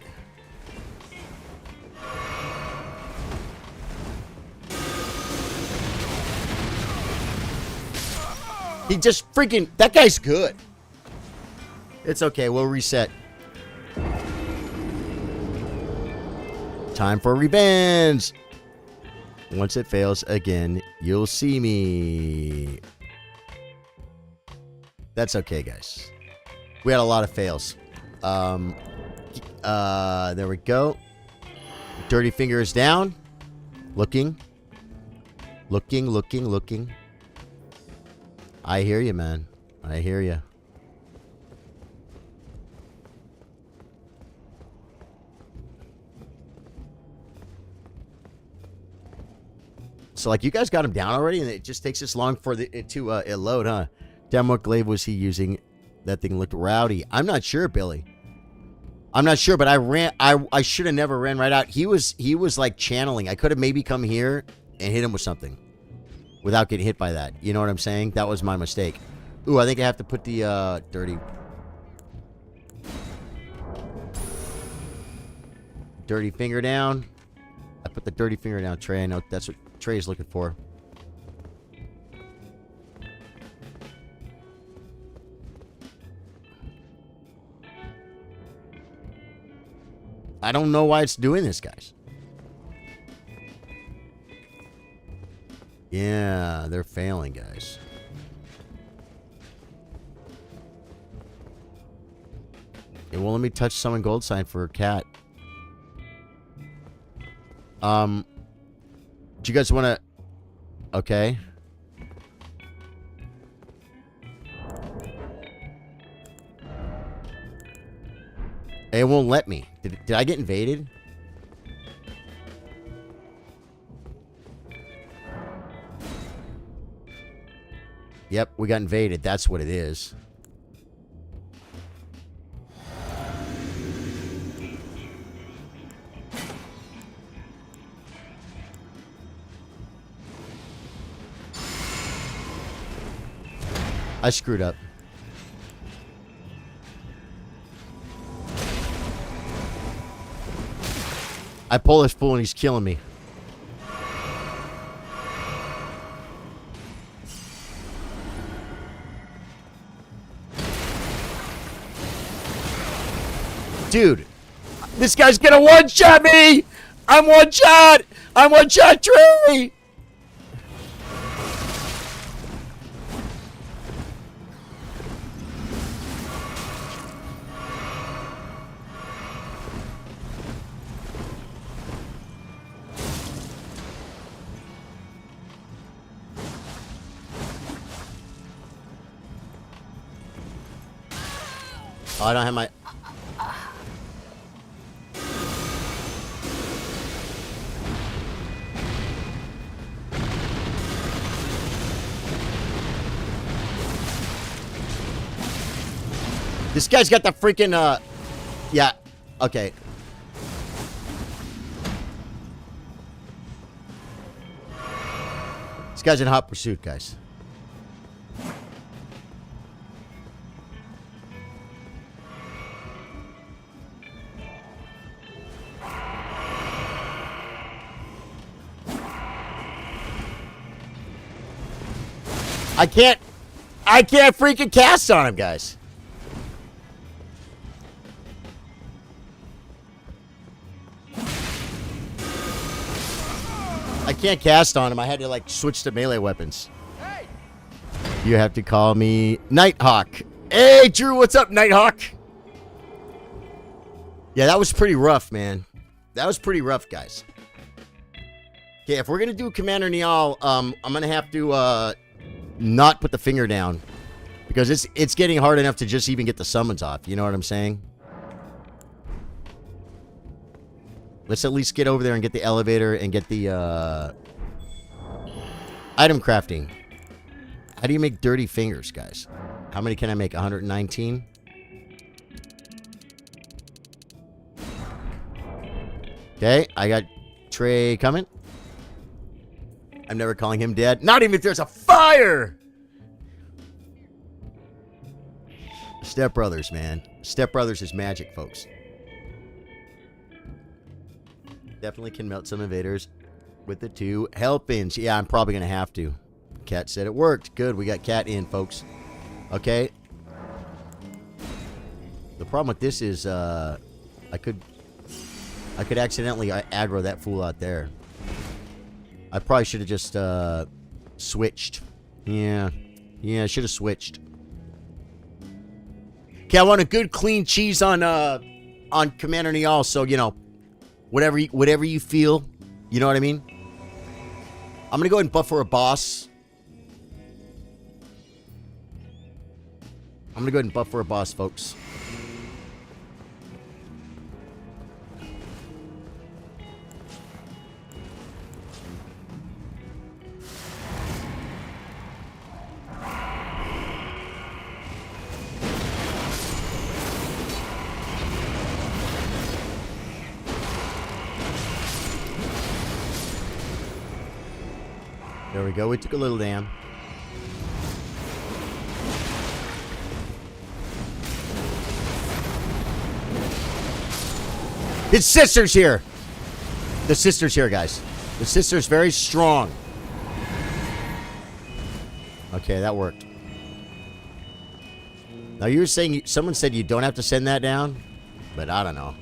He just freaking... That guy's good. It's okay. We'll reset. Time for revenge. Once it fails again, you'll see me. That's okay, guys. We had a lot of fails. There we go. Dirty finger is down. Looking. Looking. I hear you, man. I hear you. So, like, you guys got him down already, and it just takes this long for it to load, huh? Damn, what glaive was he using? That thing looked rowdy. I'm not sure, Billy. I'm not sure, but I should have never ran right out. He was like channeling. I could have maybe come here and hit him with something without getting hit by that. You know what I'm saying? That was my mistake. Ooh, I think I have to put the dirty finger down. I put the dirty finger down, Trey. I know that's what Trey's looking for. I don't know why it's doing this, guys. Yeah, they're failing, guys. It won't let me touch summon gold sign for a cat. Do you guys want to... Okay. It won't let me. Did I get invaded? Yep, we got invaded. That's what it is. I screwed up. I pull this fool and he's killing me. Dude, this guy's gonna one-shot me! I'm one-shot! I'm one-shot Trey! Oh, I don't have my... This guy's got the freaking, yeah, okay. This guy's in hot pursuit, guys. I can't freaking cast on him, guys. I can't cast on him. I had to, like, switch to melee weapons. Hey. You have to call me Nighthawk. Hey, Drew, what's up, Nighthawk? Yeah, that was pretty rough, man. That was pretty rough, guys. Okay, if we're going to do Commander Niall, I'm going to have to, not put the finger down. Because it's getting hard enough to just even get the summons off. You know what I'm saying? Let's at least get over there and get the elevator and get the, item crafting. How do you make dirty fingers, guys? How many can I make? 119? Okay, I got Trey coming. I'm never calling him dead. Not even if there's a fire! Step Brothers, man. Step Brothers is magic, folks. Definitely can melt some invaders with the 2 helpings. Yeah, I'm probably going to have to. Cat said it worked. Good, we got Cat in, folks. Okay. The problem with this is, I could accidentally aggro that fool out there. I probably should have just, switched. Yeah. Yeah, I should have switched. Okay, I want a good clean cheese on Commander Niall, so, you know, whatever you feel, you know what I mean? I'm going to go ahead and buff for a boss. I'm going to go ahead and buff for a boss, folks. There we go. We took a little damn. His sister's here. The sister's here, guys. The sister's very strong. Okay, that worked. Now, you were saying, someone said you don't have to send that down, but I don't know.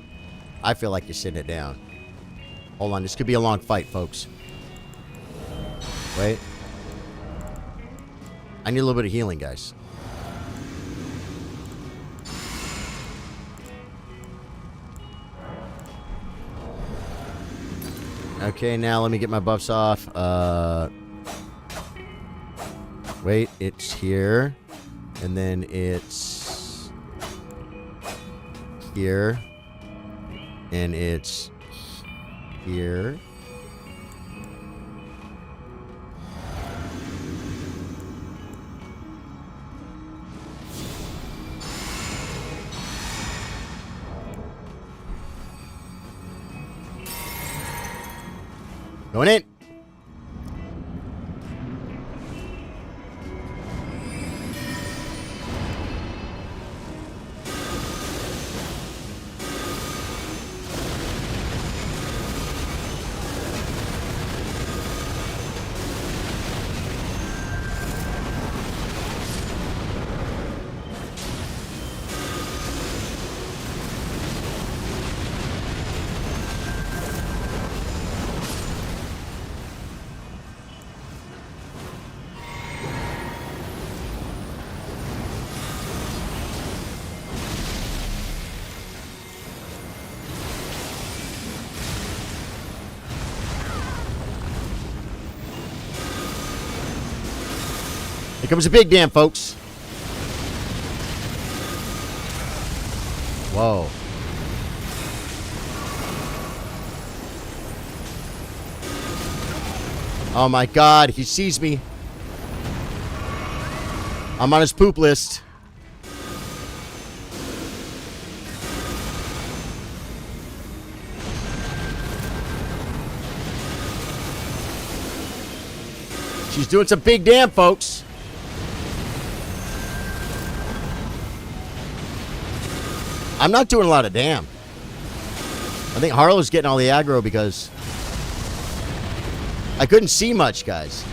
I feel like you're sending it down. Hold on, this could be a long fight, folks. Wait. I need a little bit of healing, guys. Okay, now let me get my buffs off. Wait, it's here. And then it's here. And it's here. Going in. Here comes a big dam, folks. Whoa. Oh my God, he sees me. I'm on his poop list. She's doing some big dam, folks. I'm not doing a lot of dam. I think Harlow's getting all the aggro because I couldn't see much, guys.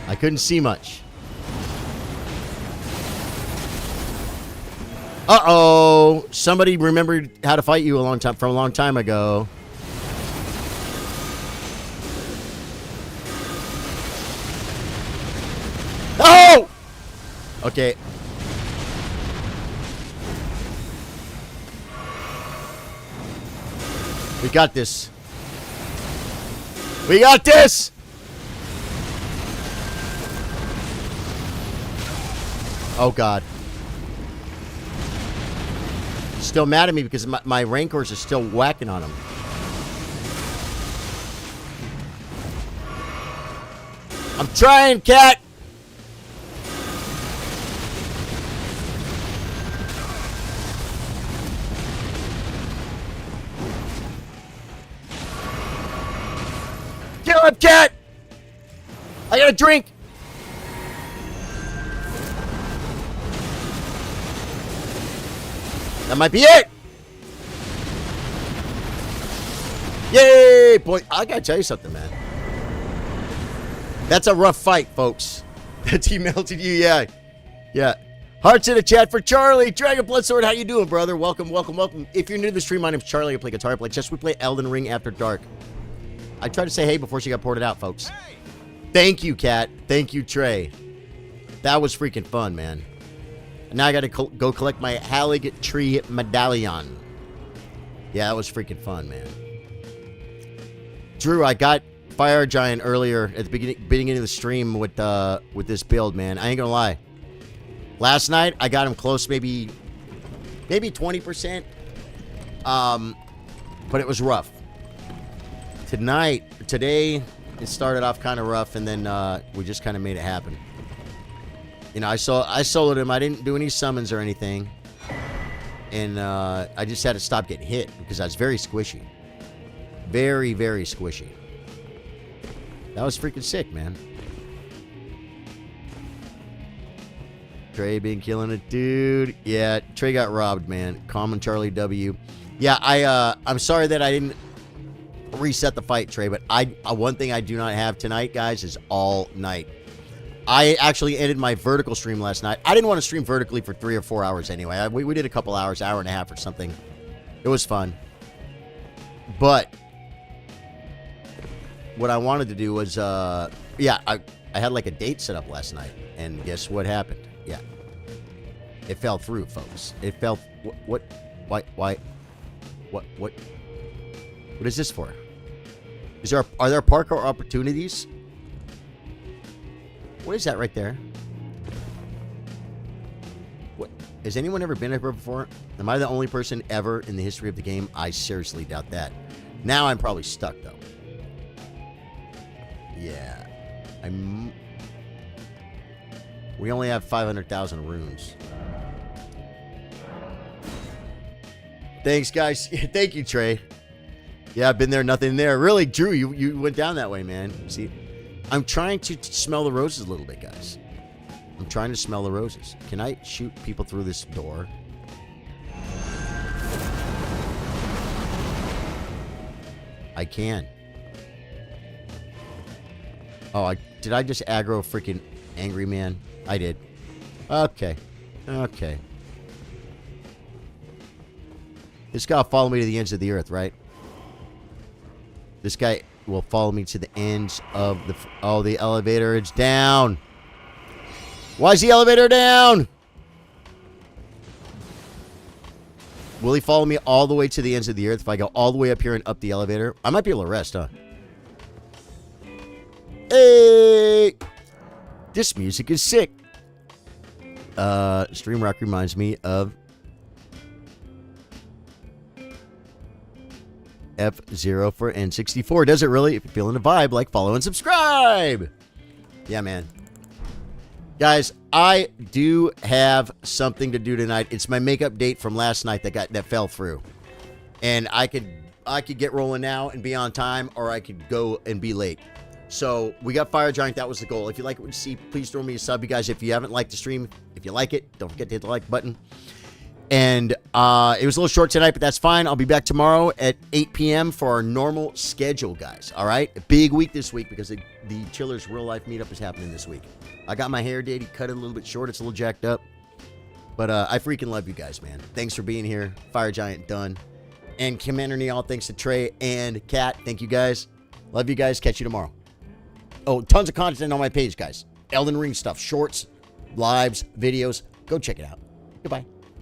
I couldn't see much. Uh-oh. Somebody remembered how to fight you from a long time ago. Oh! Okay. We got this. We got this! Oh, God. Still mad at me because my rancors are still whacking on him. I'm trying, cat! Kill him, cat! I got a drink! That might be it! Yay! Boy, I gotta tell you something, man. That's a rough fight, folks. That he melted you, yeah. Yeah. Hearts in the chat for Charlie. Dragon Blood Sword, how you doing, brother? Welcome, welcome, welcome. If you're new to the stream, my name's Charlie. I play guitar, I play chess. We play Elden Ring After Dark. I tried to say hey before she got ported out, folks. Hey. Thank you, Kat. Thank you, Trey. That was freaking fun, man. And now I gotta go collect my Hallig Tree Medallion. Yeah, that was freaking fun, man. Drew, I got Fire Giant earlier at the beginning of the stream with this build, man. I ain't gonna lie. Last night I got him close, maybe 20%. But it was rough. Today, it started off kind of rough, and then we just kind of made it happen. You know, I soloed him. I didn't do any summons or anything, and I just had to stop getting hit because I was very squishy, very, very squishy. That was freaking sick, man. Trey been killing it, dude. Yeah, Trey got robbed, man. Common Charlie W. Yeah, I'm sorry that I didn't reset the fight, Trey, but one thing I do not have tonight, guys, is all night. I actually ended my vertical stream last night. I didn't want to stream vertically for 3 or 4 hours anyway. We did a couple hours, hour and a half or something. It was fun. But what I wanted to do was, yeah, I had like a date set up last night, and guess what happened? Yeah, it fell through, folks. It fell. What is this for? Are there parkour opportunities? What is that right there? What? Has anyone ever been here before? Am I the only person ever in the history of the game? I seriously doubt that. Now I'm probably stuck, though. Yeah. We only have 500,000 runes. Thanks, guys. Thank you, Trey. Yeah, I've been there, nothing there. Really, Drew, you went down that way, man. See, I'm trying to smell the roses a little bit, guys. I'm trying to smell the roses. Can I shoot people through this door? I can. Oh, did I just aggro a freaking angry man? I did. Okay. Okay. This guy will follow me to the ends of the earth, right? This guy will follow me to the ends of the... Oh, the elevator is down. Why is the elevator down? Will he follow me all the way to the ends of the earth if I go all the way up here and up the elevator? I might be able to rest, huh? Hey! This music is sick. Stream Rock reminds me of F0 for N64. Does it really? If you're feeling the vibe, like, follow, and subscribe. Yeah, man. Guys, I do have something to do tonight. It's my makeup date from last night that fell through. And I could get rolling now and be on time, or I could go and be late. So we got Fire Giant. That was the goal. If you like what you see, please throw me a sub. You guys, if you haven't liked the stream, if you like it, don't forget to hit the like button. And it was a little short tonight, but that's fine. I'll be back tomorrow at 8 p.m. for our normal schedule, guys. All right? A big week this week because the Chillers real life meetup is happening this week. I got my hair did. He cut it a little bit short. It's a little jacked up. But I freaking love you guys, man. Thanks for being here. Fire Giant done. And Commander Neal, thanks to Trey and Kat. Thank you, guys. Love you guys. Catch you tomorrow. Oh, tons of content on my page, guys. Elden Ring stuff. Shorts, lives, videos. Go check it out. Goodbye.